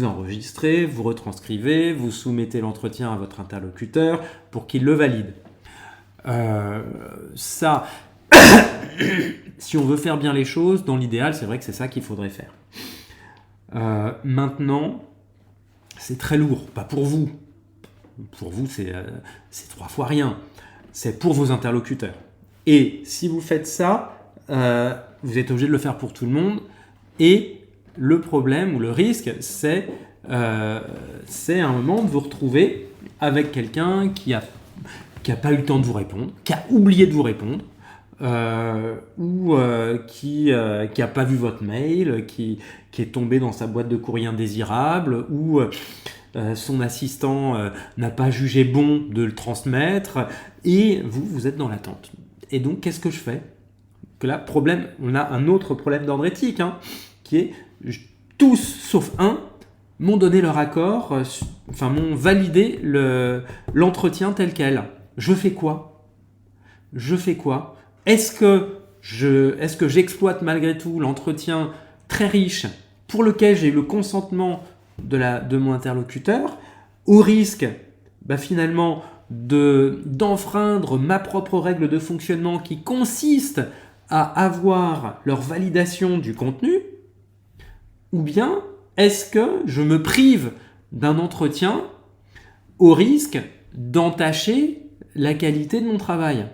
enregistrez, vous retranscrivez, vous soumettez l'entretien à votre interlocuteur pour qu'il le valide. Ça, si on veut faire bien les choses, dans l'idéal, c'est vrai que c'est ça qu'il faudrait faire. Maintenant, c'est très lourd, pas pour vous. Pour vous, c'est 3 fois rien. C'est pour vos interlocuteurs. Et si vous faites ça, vous êtes obligé de le faire pour tout le monde. Et le problème ou le risque, c'est à un moment de vous retrouver avec quelqu'un qui a pas eu le temps de vous répondre, qui a oublié de vous répondre, ou qui a pas vu votre mail, qui est tombé dans sa boîte de courrier indésirable, ou son assistant n'a pas jugé bon de le transmettre, et vous êtes dans l'attente. Et donc, qu'est-ce que je fais ? Que là, on a un autre problème d'ordre éthique, qui est tous, sauf un, m'ont donné leur accord, m'ont validé l'entretien tel quel. Je fais quoi ? Est-ce que j'exploite malgré tout l'entretien très riche pour lequel j'ai eu le consentement de mon interlocuteur, au risque finalement d'enfreindre ma propre règle de fonctionnement qui consiste à avoir leur validation du contenu, ou bien est-ce que je me prive d'un entretien au risque d'entacher la qualité de mon travail ?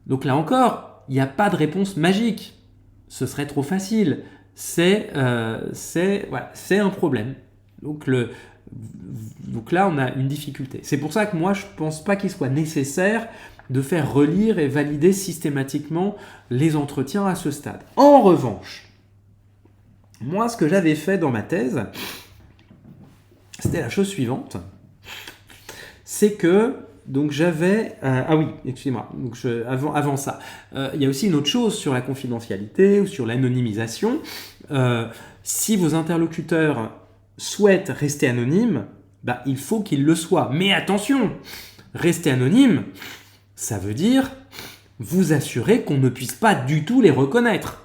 Donc là encore, il n'y a pas de réponse magique. Ce serait trop facile. C'est un problème. Donc là, on a une difficulté. C'est pour ça que moi, je ne pense pas qu'il soit nécessaire de faire relire et valider systématiquement les entretiens à ce stade. En revanche, moi, ce que j'avais fait dans ma thèse, c'était la chose suivante. C'est que donc j'avais... excusez-moi. Donc avant ça, il y a aussi une autre chose sur la confidentialité ou sur l'anonymisation. Si vos interlocuteurs souhaitent rester anonymes, il faut qu'ils le soient. Mais attention, rester anonyme, ça veut dire vous assurer qu'on ne puisse pas du tout les reconnaître.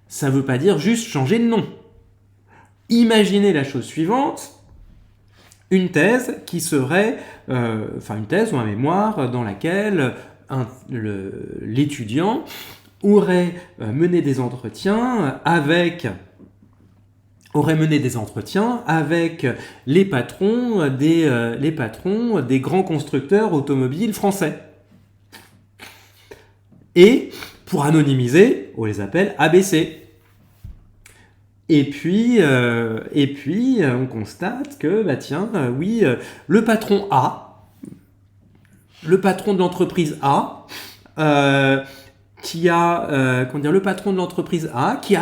Ça ne veut pas dire juste changer de nom. Imaginez la chose suivante. Une thèse qui serait, une thèse ou un mémoire dans laquelle l'étudiant aurait mené des entretiens avec les patrons des grands constructeurs automobiles français. Et pour anonymiser, on les appelle ABC. Et puis, on constate que, le patron A, le patron de l'entreprise A, qui a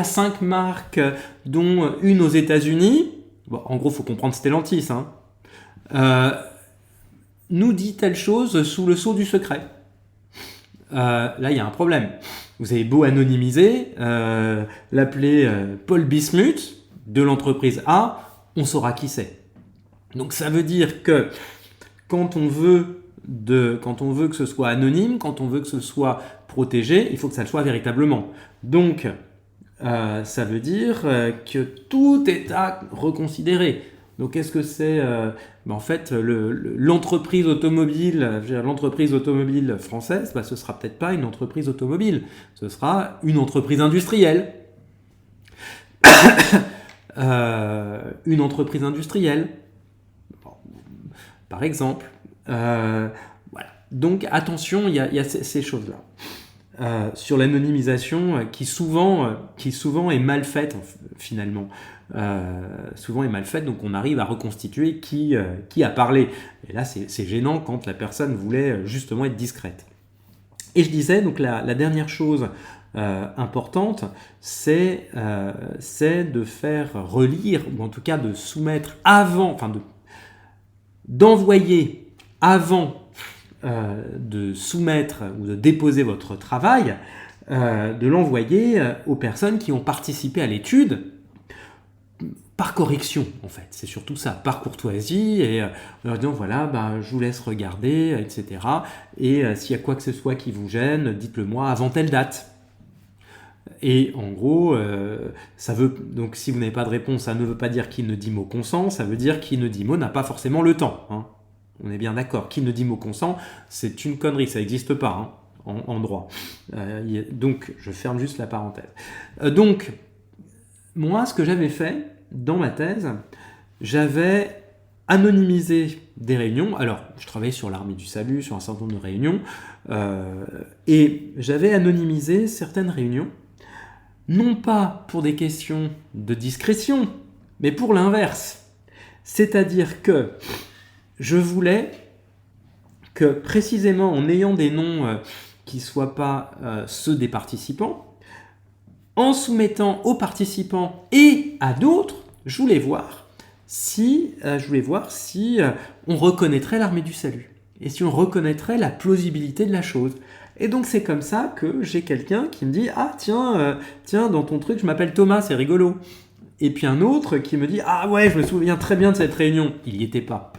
5 marques, dont une aux États-Unis, en gros, il faut comprendre Stellantis, nous dit telle chose sous le sceau du secret. là il y a un problème. Vous avez beau anonymiser, l'appeler Paul Bismuth de l'entreprise A, on saura qui c'est. Donc ça veut dire que quand on veut que ce soit anonyme, quand on veut que ce soit protégé, il faut que ça le soit véritablement. Donc ça veut dire que tout est à reconsidérer. Donc qu'est-ce que c'est en fait, l'entreprise automobile française, ce sera peut-être pas une entreprise automobile, ce sera une entreprise industrielle. Une entreprise industrielle, par exemple. Voilà. Donc attention, il y a ces choses-là. Sur l'anonymisation qui souvent est mal faite finalement. Souvent est mal faite, donc on arrive à reconstituer qui a parlé. Et là, c'est gênant quand la personne voulait justement être discrète. Et je disais, donc la dernière chose importante, c'est de faire relire, ou en tout cas de soumettre avant, d'envoyer avant de soumettre ou de déposer votre travail, de l'envoyer aux personnes qui ont participé à l'étude par correction, en fait. C'est surtout ça, par courtoisie, et leur disant, voilà, je vous laisse regarder, etc. Et s'il y a quoi que ce soit qui vous gêne, dites-le moi avant telle date. Et en gros, donc si vous n'avez pas de réponse, ça ne veut pas dire qui ne dit mot consent, ça veut dire qui ne dit mot n'a pas forcément le temps. Hein. On est bien d'accord. Qui ne dit mot consent, c'est une connerie, ça n'existe pas en droit. Donc, je ferme juste la parenthèse. Donc, moi, ce que j'avais fait dans ma thèse, j'avais anonymisé des réunions. Alors, je travaillais sur l'Armée du Salut, sur un certain nombre de réunions, et j'avais anonymisé certaines réunions, non pas pour des questions de discrétion, mais pour l'inverse. C'est-à-dire que je voulais que, précisément en ayant des noms qui ne soient pas ceux des participants, en soumettant aux participants et à d'autres, je voulais voir si on reconnaîtrait l'Armée du Salut et si on reconnaîtrait la plausibilité de la chose. Et donc c'est comme ça que j'ai quelqu'un qui me dit « Ah tiens, dans ton truc, je m'appelle Thomas, c'est rigolo ». Et puis un autre qui me dit « Ah ouais, je me souviens très bien de cette réunion ». Il n'y était pas.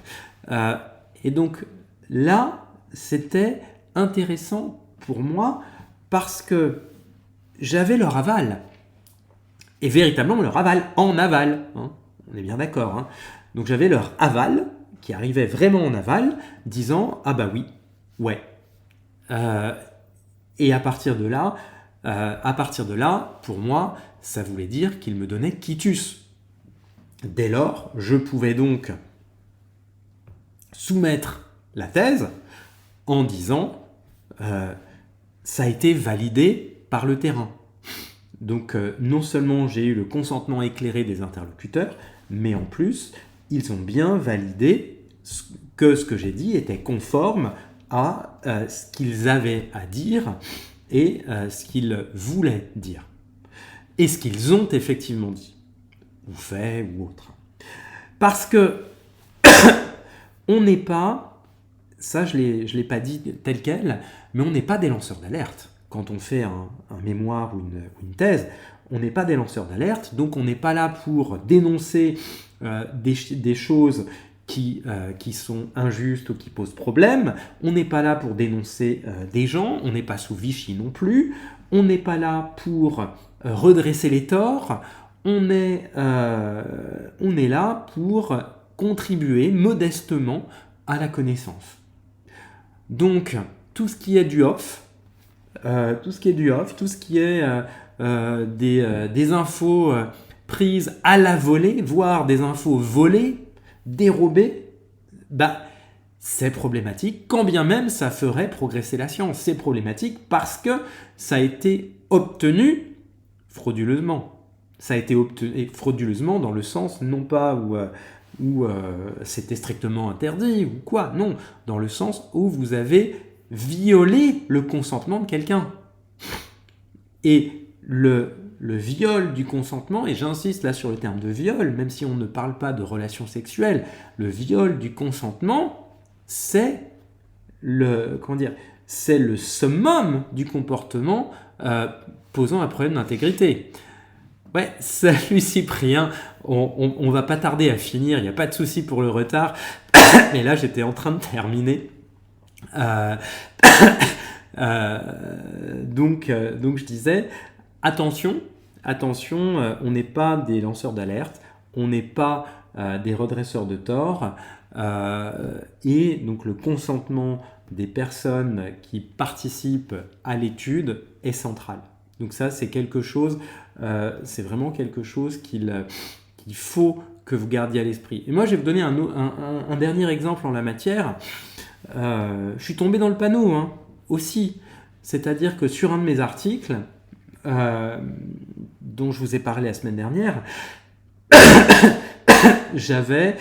Et donc là, c'était intéressant pour moi parce que j'avais leur aval. Et véritablement leur aval en aval. Hein. On est bien d'accord. Hein. Donc j'avais leur aval qui arrivait vraiment en aval, disant « Ah bah oui, ouais ». Et à partir de là, pour moi, ça voulait dire qu'il me donnait quitus. Dès lors, je pouvais donc soumettre la thèse en disant ça a été validé par le terrain. Donc non seulement j'ai eu le consentement éclairé des interlocuteurs, mais en plus, ils ont bien validé que ce que j'ai dit était conforme à ce qu'ils avaient à dire et ce qu'ils voulaient dire. Et ce qu'ils ont effectivement dit, ou fait, ou autre. Parce que on n'est pas, ça je l'ai pas dit tel quel, mais on n'est pas des lanceurs d'alerte. Quand on fait un mémoire ou une thèse, on n'est pas des lanceurs d'alerte, donc on n'est pas là pour dénoncer des choses qui sont injustes ou qui posent problème. On n'est pas là pour dénoncer des gens, on n'est pas sous Vichy non plus, on n'est pas là pour redresser les torts, on est là pour contribuer modestement à la connaissance. Donc, tout ce qui est du off, tout ce qui est des infos prises à la volée, voire des infos volées, dérobées, c'est problématique, quand bien même ça ferait progresser la science. C'est problématique parce que ça a été obtenu frauduleusement. Ça a été obtenu frauduleusement dans le sens, non pas où c'était strictement interdit ou quoi, non, dans le sens où vous avez violé le consentement de quelqu'un. Et le viol du consentement, et j'insiste là sur le terme de viol, même si on ne parle pas de relation sexuelle, le viol du consentement, c'est c'est le summum du comportement posant un problème d'intégrité. Ouais, salut Cyprien, on va pas tarder à finir, il n'y a pas de souci pour le retard. Et là, j'étais en train de terminer. Donc, je disais, attention, on n'est pas des lanceurs d'alerte, on n'est pas des redresseurs de tort. Et donc, le consentement des personnes qui participent à l'étude est central. Donc ça, c'est quelque chose, c'est vraiment quelque chose qu'il faut que vous gardiez à l'esprit. Et moi, je vais vous donner un dernier exemple en la matière. Je suis tombé dans le panneau aussi. C'est-à-dire que sur un de mes articles, dont je vous ai parlé la semaine dernière, j'avais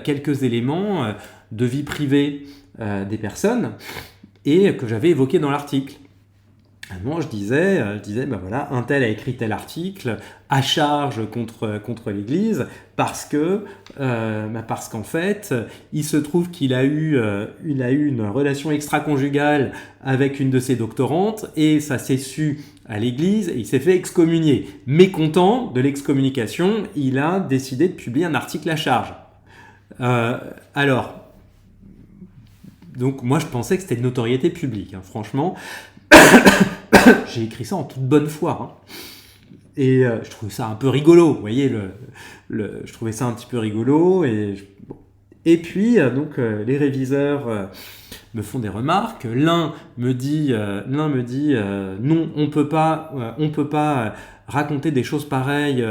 quelques éléments de vie privée des personnes et que j'avais évoqués dans l'article. Moi, je disais, ben voilà, un tel a écrit tel article à charge contre l'Église parce qu'en fait, il se trouve qu'il a eu une relation extra-conjugale avec une de ses doctorantes et ça s'est su à l'Église et il s'est fait excommunier. Mécontent de l'excommunication, il a décidé de publier un article à charge. Alors, donc moi, je pensais que c'était de notoriété publique, franchement. J'ai écrit ça en toute bonne foi. Et je trouvais ça un peu rigolo. Vous voyez, je trouvais ça un petit peu rigolo. Et puis, les réviseurs me font des remarques. L'un me dit non, on peut pas raconter des choses pareilles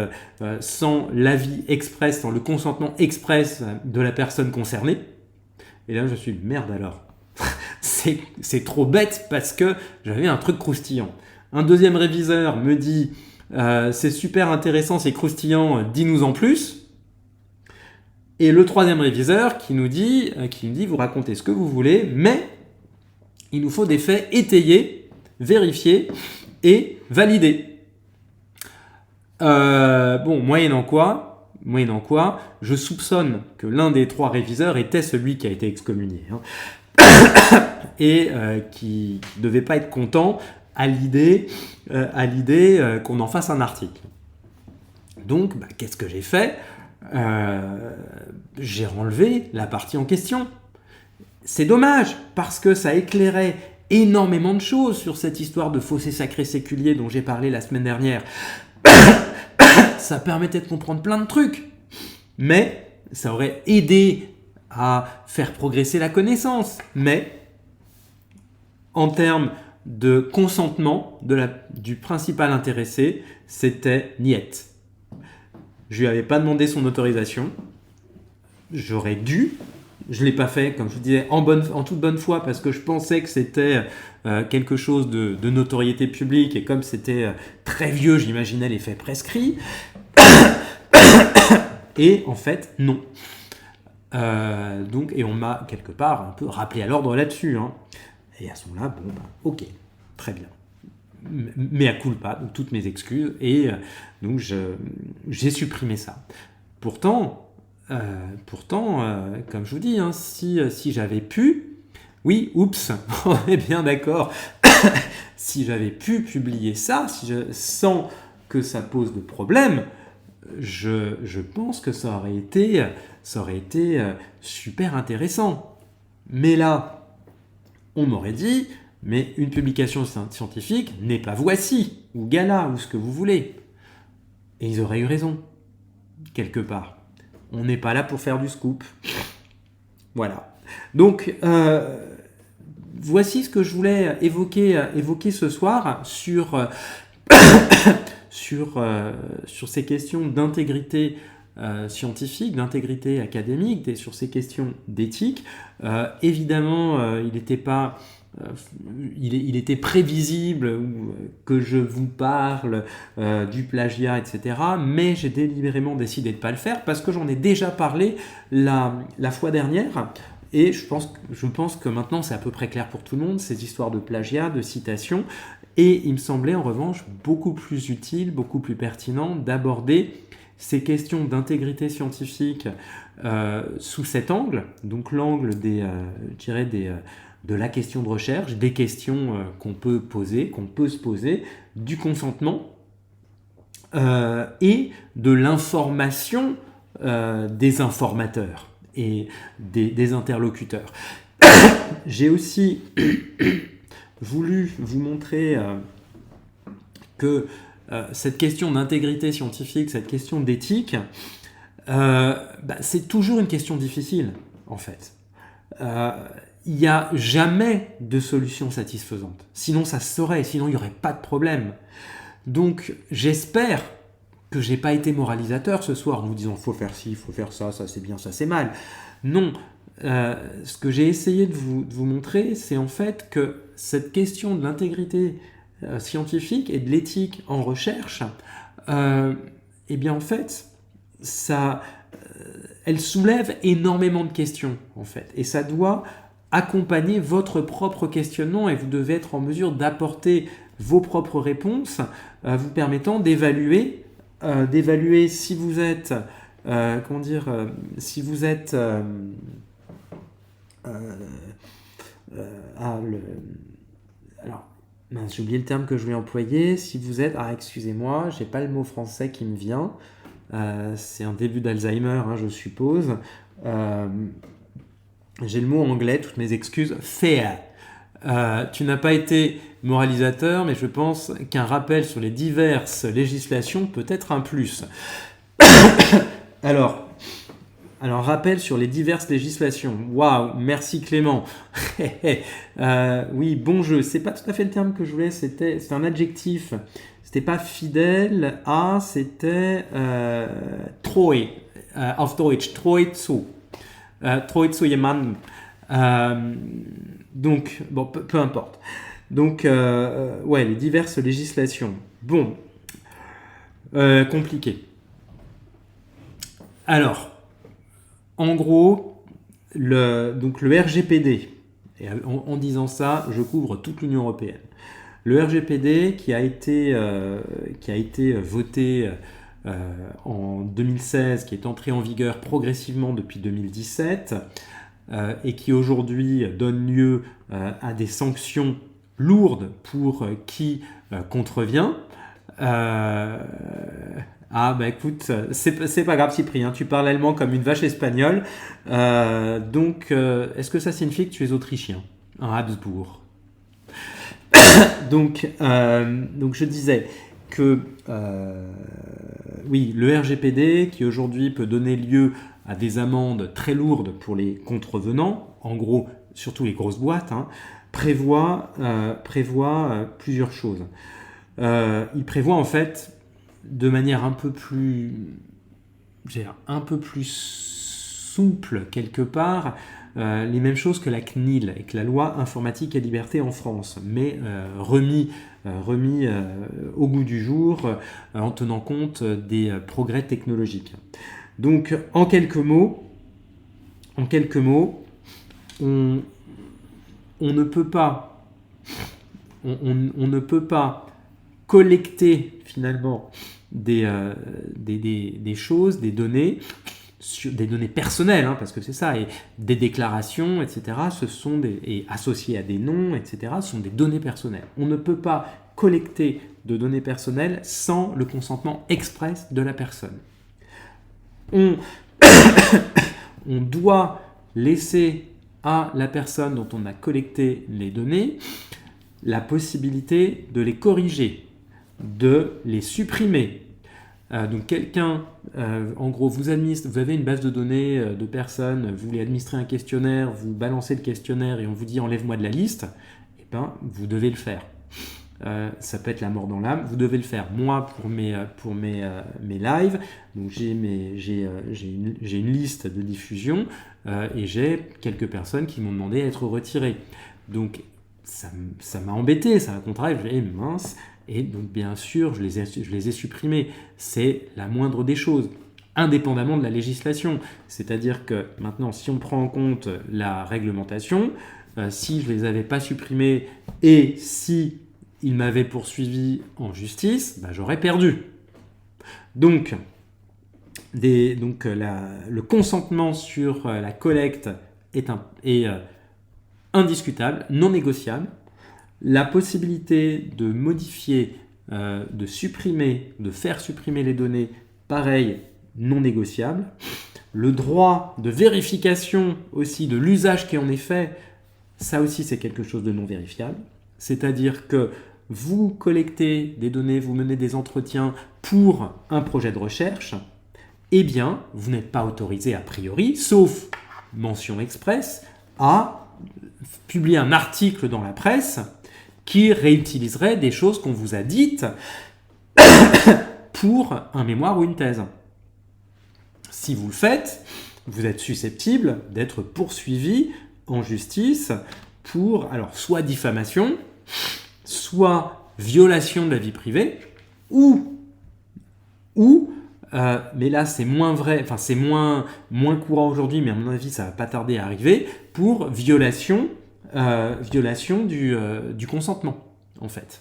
sans l'avis express, sans le consentement express de la personne concernée. Et là, je suis merde alors. C'est trop bête parce que j'avais un truc croustillant. Un deuxième réviseur me dit c'est super intéressant, c'est croustillant, dis-nous en plus. Et le troisième réviseur qui nous dit vous racontez ce que vous voulez, mais il nous faut des faits étayés, vérifiés et validés. Moyennant quoi, je soupçonne que l'un des trois réviseurs était celui qui a été excommunié. Et qui ne devait pas être content à l'idée qu'on en fasse un article. Donc, qu'est-ce que j'ai fait ? J'ai renlevé la partie en question. C'est dommage, parce que ça éclairait énormément de choses sur cette histoire de fossé sacré séculier dont j'ai parlé la semaine dernière. Ça permettait de comprendre plein de trucs, mais ça aurait aidé à faire progresser la connaissance. Mais en termes de consentement du principal intéressé, c'était niet. Je lui avais pas demandé son autorisation. J'aurais dû. Je l'ai pas fait, comme je vous disais, en toute bonne foi, parce que je pensais que c'était quelque chose de notoriété publique, et comme c'était très vieux, j'imaginais les faits prescrits. Et en fait, non. Et on m'a quelque part un peu rappelé à l'ordre là-dessus. Et à ce moment-là, ok, très bien. Mea culpa, donc toutes mes excuses, et donc j'ai supprimé ça. Pourtant, comme je vous dis, si j'avais pu, oui, oups, on est bien d'accord, si j'avais pu publier ça, sans que ça pose de problème, je pense que ça aurait été super intéressant. Mais là, on m'aurait dit, mais une publication scientifique n'est pas Voici, ou Gala, ou ce que vous voulez. Et ils auraient eu raison, quelque part. On n'est pas là pour faire du scoop. Voilà. Donc, voici ce que je voulais évoquer ce soir sur ces questions d'intégrité scientifique, d'intégrité académique, sur ces questions d'éthique. Évidemment, il était prévisible que je vous parle du plagiat, etc. Mais j'ai délibérément décidé de ne pas le faire parce que j'en ai déjà parlé la fois dernière. Et je pense que maintenant c'est à peu près clair pour tout le monde, ces histoires de plagiat, de citation. Et il me semblait en revanche beaucoup plus utile, beaucoup plus pertinent d'aborder ces questions d'intégrité scientifique sous cet angle, donc l'angle de la question de recherche, des questions qu'on peut se poser, du consentement et de l'information des informateurs et des interlocuteurs. J'ai aussi voulu vous montrer que cette question d'intégrité scientifique, cette question d'éthique, c'est toujours une question difficile, en fait. Il n'y a jamais de solution satisfaisante. Sinon, ça se saurait, sinon il n'y aurait pas de problème. Donc, j'espère que j'ai pas été moralisateur ce soir en vous disant « faut faire ci, faut faire ça, ça c'est bien, ça c'est mal ». Non, ce que j'ai essayé de vous montrer, c'est en fait que cette question de l'intégrité scientifique et de l'éthique en recherche, eh bien en fait, elle soulève énormément de questions en fait, et ça doit accompagner votre propre questionnement et vous devez être en mesure d'apporter vos propres réponses, vous permettant d'évaluer si vous êtes si vous êtes alors j'ai oublié le terme que je voulais employer. Si vous êtes... excusez-moi, j'ai pas le mot français qui me vient. C'est un début d'Alzheimer, je suppose. J'ai le mot anglais, toutes mes excuses. Fair. Tu n'as pas été moralisateur, mais je pense qu'un rappel sur les diverses législations peut être un plus. Alors, rappel sur les diverses législations. Waouh, merci Clément. Oui, bon jeu. C'est pas tout à fait le terme que je voulais. C'était un adjectif. C'était pas fidèle à, c'était treu. Auf Deutsch, treu zu. Treu zu jemandem. Donc, bon, peu importe. Donc, les diverses législations. Bon, compliqué. Alors, en gros, le RGPD, et en disant ça, je couvre toute l'Union européenne. Le RGPD qui a été voté en 2016, qui est entré en vigueur progressivement depuis 2017, et qui aujourd'hui donne lieu à des sanctions lourdes pour qui contrevient. Écoute, c'est pas grave Cyprien, tu parles allemand comme une vache espagnole. Donc, est-ce que ça signifie que tu es autrichien? Un Habsbourg. donc, je disais que le RGPD, qui aujourd'hui peut donner lieu à des amendes très lourdes pour les contrevenants, en gros, surtout les grosses boîtes, prévoit plusieurs choses. Il prévoit en fait de manière un peu plus souple quelque part les mêmes choses que la CNIL et que la loi informatique et liberté en France, mais remis au goût du jour en tenant compte des progrès technologiques. Donc en quelques mots, on ne peut pas collecter finalement des choses, des données personnelles, parce que c'est ça, et des déclarations, etc. Et associées à des noms, etc. Ce sont des données personnelles. On ne peut pas collecter de données personnelles sans le consentement express de la personne. On doit laisser à la personne dont on a collecté les données la possibilité de les corriger, de les supprimer. Donc quelqu'un, en gros, vous avez une base de données de personnes, vous voulez administrer un questionnaire, vous balancez le questionnaire et on vous dit enlève-moi de la liste, vous devez le faire. Ça peut être la mort dans l'âme, vous devez le faire. Moi, pour mes lives, donc j'ai une liste de diffusion et j'ai quelques personnes qui m'ont demandé à être retirées. Donc ça m'a embêté, ça m'a contrarié, je me dis mince, et donc bien sûr je les ai supprimés. C'est la moindre des choses, indépendamment de la législation. C'est-à-dire que maintenant, si on prend en compte la réglementation, si je ne les avais pas supprimés et si ils m'avaient poursuivi en justice, j'aurais perdu. Donc, le consentement sur la collecte est indiscutable, non négociable. La possibilité de modifier, de supprimer, de faire supprimer les données, pareil, non négociable. Le droit de vérification aussi de l'usage qui en est fait, ça aussi c'est quelque chose de non vérifiable. C'est-à-dire que vous collectez des données, vous menez des entretiens pour un projet de recherche, eh bien, vous n'êtes pas autorisé a priori, sauf mention expresse, à publier un article dans la presse qui réutiliserait des choses qu'on vous a dites pour un mémoire ou une thèse. Si vous le faites, vous êtes susceptible d'être poursuivi en justice pour soit diffamation, soit violation de la vie privée, ou mais là c'est moins vrai, enfin c'est moins courant aujourd'hui, mais à mon avis ça va pas tarder à arriver, pour violation du consentement, en fait.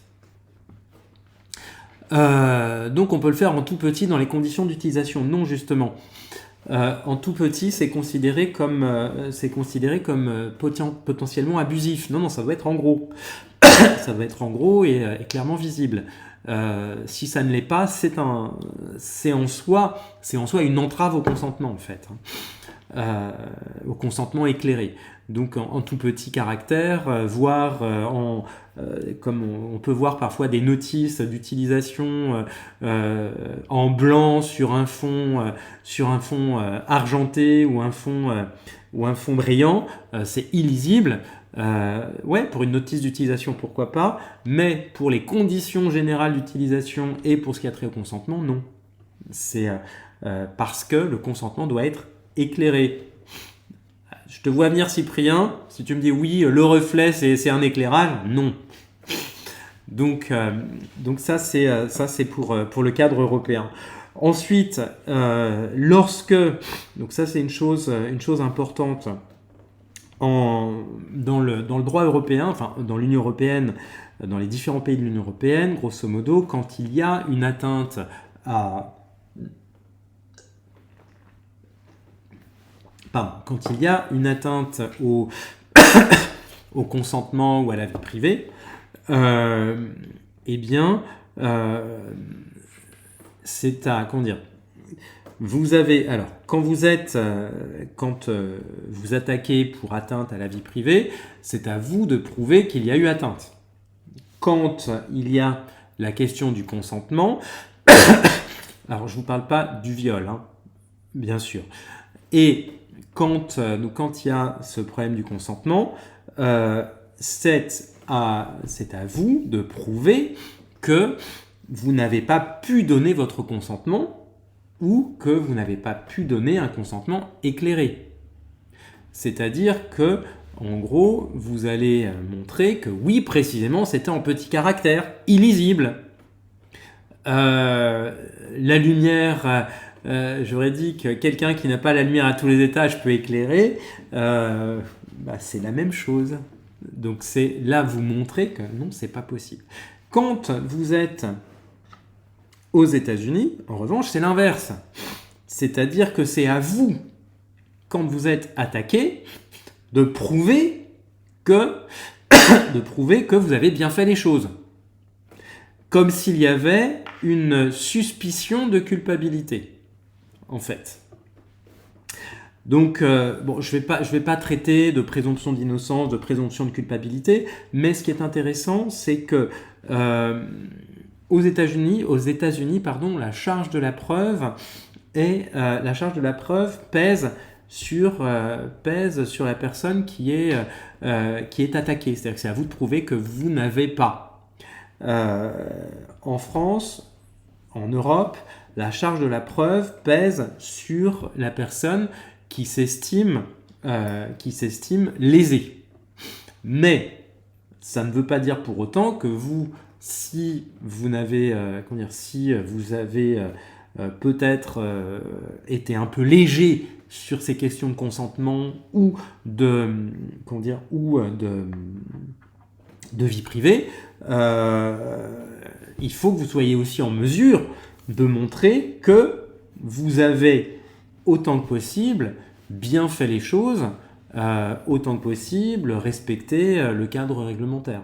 Donc on peut le faire en tout petit dans les conditions d'utilisation. Non, justement. En tout petit, c'est considéré comme potentiellement abusif. Non, ça doit être en gros. Ça doit être en gros et clairement visible. Si ça ne l'est pas, c'est en soi une entrave au consentement, en fait. Au consentement éclairé. Donc en tout petit caractère, voire comme on peut voir parfois des notices d'utilisation en blanc sur un fond argenté ou un fond brillant, c'est illisible. Pour une notice d'utilisation, pourquoi pas, mais pour les conditions générales d'utilisation et pour ce qui a trait au consentement, non. C'est parce que le consentement doit être éclairé. Je te vois venir, Cyprien. Si tu me dis oui, le reflet c'est un éclairage, non. Donc ça c'est pour le cadre européen. Ensuite, donc ça c'est une chose importante dans le droit européen, enfin dans l'Union européenne, dans les différents pays de l'Union européenne, grosso modo, quand il y a une atteinte au consentement ou à la vie privée, c'est à vous avez quand vous attaquez pour atteinte à la vie privée, c'est à vous de prouver qu'il y a eu atteinte. Quand il y a la question du consentement, alors je vous parle pas du viol, bien sûr, et quand il y a ce problème du consentement, c'est à vous de prouver que vous n'avez pas pu donner votre consentement ou que vous n'avez pas pu donner un consentement éclairé. C'est-à-dire que, en gros, vous allez montrer que oui, précisément, c'était en petit caractère, illisible. La lumière... j'aurais dit que quelqu'un qui n'a pas la lumière à tous les étages peut éclairer, c'est la même chose. Donc c'est là vous montrer que non, c'est pas possible. Quand vous êtes aux États-Unis, en revanche, c'est l'inverse. C'est-à-dire que c'est à vous, quand vous êtes attaqué, de prouver que vous avez bien fait les choses. Comme s'il y avait une suspicion de culpabilité, en fait. Donc, je vais pas traiter de présomption d'innocence, de présomption de culpabilité, mais ce qui est intéressant, c'est que aux États-Unis, la charge de la preuve pèse sur la personne qui est attaquée. C'est-à-dire que c'est à vous de prouver que vous n'avez pas. En France, en Europe, la charge de la preuve pèse sur la personne qui s'estime lésée. Mais ça ne veut pas dire pour autant que si vous avez peut-être été un peu léger sur ces questions de consentement ou de vie privée, il faut que vous soyez aussi en mesure de montrer que vous avez autant que possible bien fait les choses, autant que possible respecté le cadre réglementaire.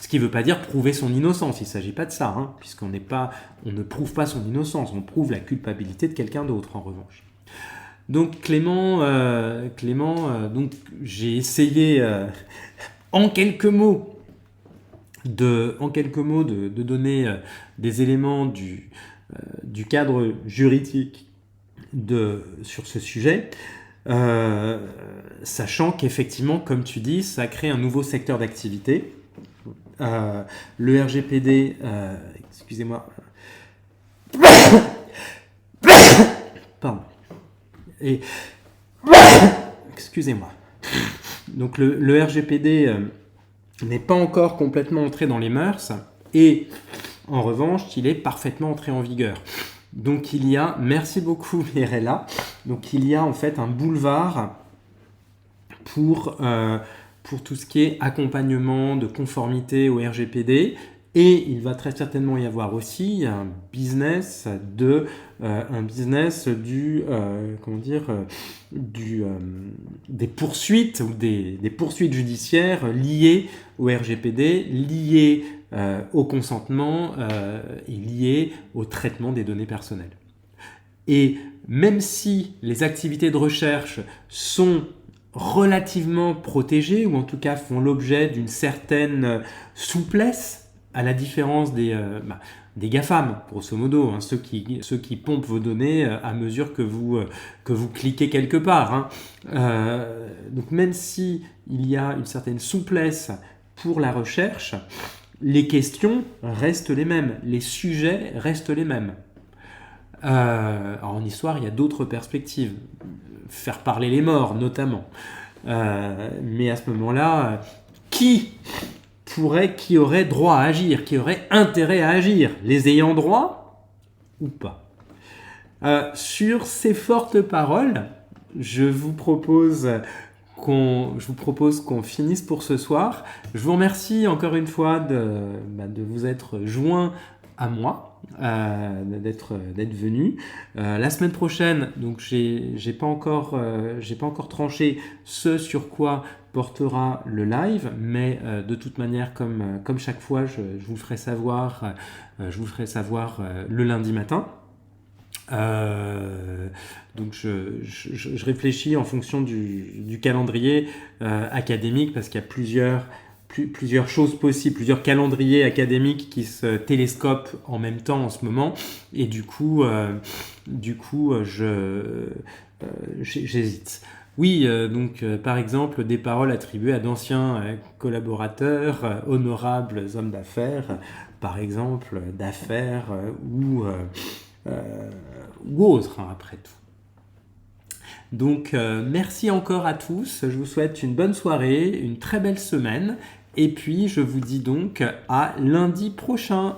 Ce qui ne veut pas dire prouver son innocence, il ne s'agit pas de ça, hein, puisqu'on ne prouve pas son innocence, on prouve la culpabilité de quelqu'un d'autre en revanche. Donc Clément, donc j'ai essayé en quelques mots de donner des éléments du cadre juridique sur ce sujet, sachant qu'effectivement, comme tu dis, ça crée un nouveau secteur d'activité. Le RGPD, excusez-moi, pardon, et excusez-moi. Donc le RGPD n'est pas encore complètement entré dans les mœurs, et en revanche, il est parfaitement entré en vigueur. Donc il y a, merci beaucoup Mirella, donc il y a en fait un boulevard pour tout ce qui est accompagnement de conformité au RGPD, et il va très certainement y avoir aussi un business des poursuites ou des poursuites judiciaires liées au RGPD, liées au consentement et liées au traitement des données personnelles. Et même si les activités de recherche sont relativement protégées, ou en tout cas font l'objet d'une certaine souplesse, à la différence des GAFAM, grosso modo, hein, ceux qui pompent vos données à mesure que vous cliquez quelque part. Hein. Donc même si il y a une certaine souplesse pour la recherche, les questions restent les mêmes, les sujets restent les mêmes. Alors en histoire, il y a d'autres perspectives, faire parler les morts notamment. Mais à ce moment-là, qui aurait droit à agir, qui aurait intérêt à agir, les ayants droit ou pas? Sur ces fortes paroles, je vous propose qu'on finisse pour ce soir. Je vous remercie encore une fois de vous être joints à moi, d'être venu. La semaine prochaine, donc j'ai pas encore tranché ce sur quoi portera le live, mais de toute manière, comme chaque fois, je vous ferai savoir le lundi matin. Donc je réfléchis en fonction du calendrier académique, parce qu'il y a plusieurs choses possibles, plusieurs calendriers académiques qui se télescopent en même temps en ce moment, et du coup j'hésite. Oui, donc par exemple des paroles attribuées à d'anciens collaborateurs, honorables hommes d'affaires, par exemple d'affaires ou autres, hein, après tout. Donc merci encore à tous, je vous souhaite une bonne soirée, une très belle semaine, et puis je vous dis donc à lundi prochain.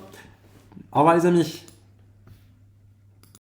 Au revoir les amis.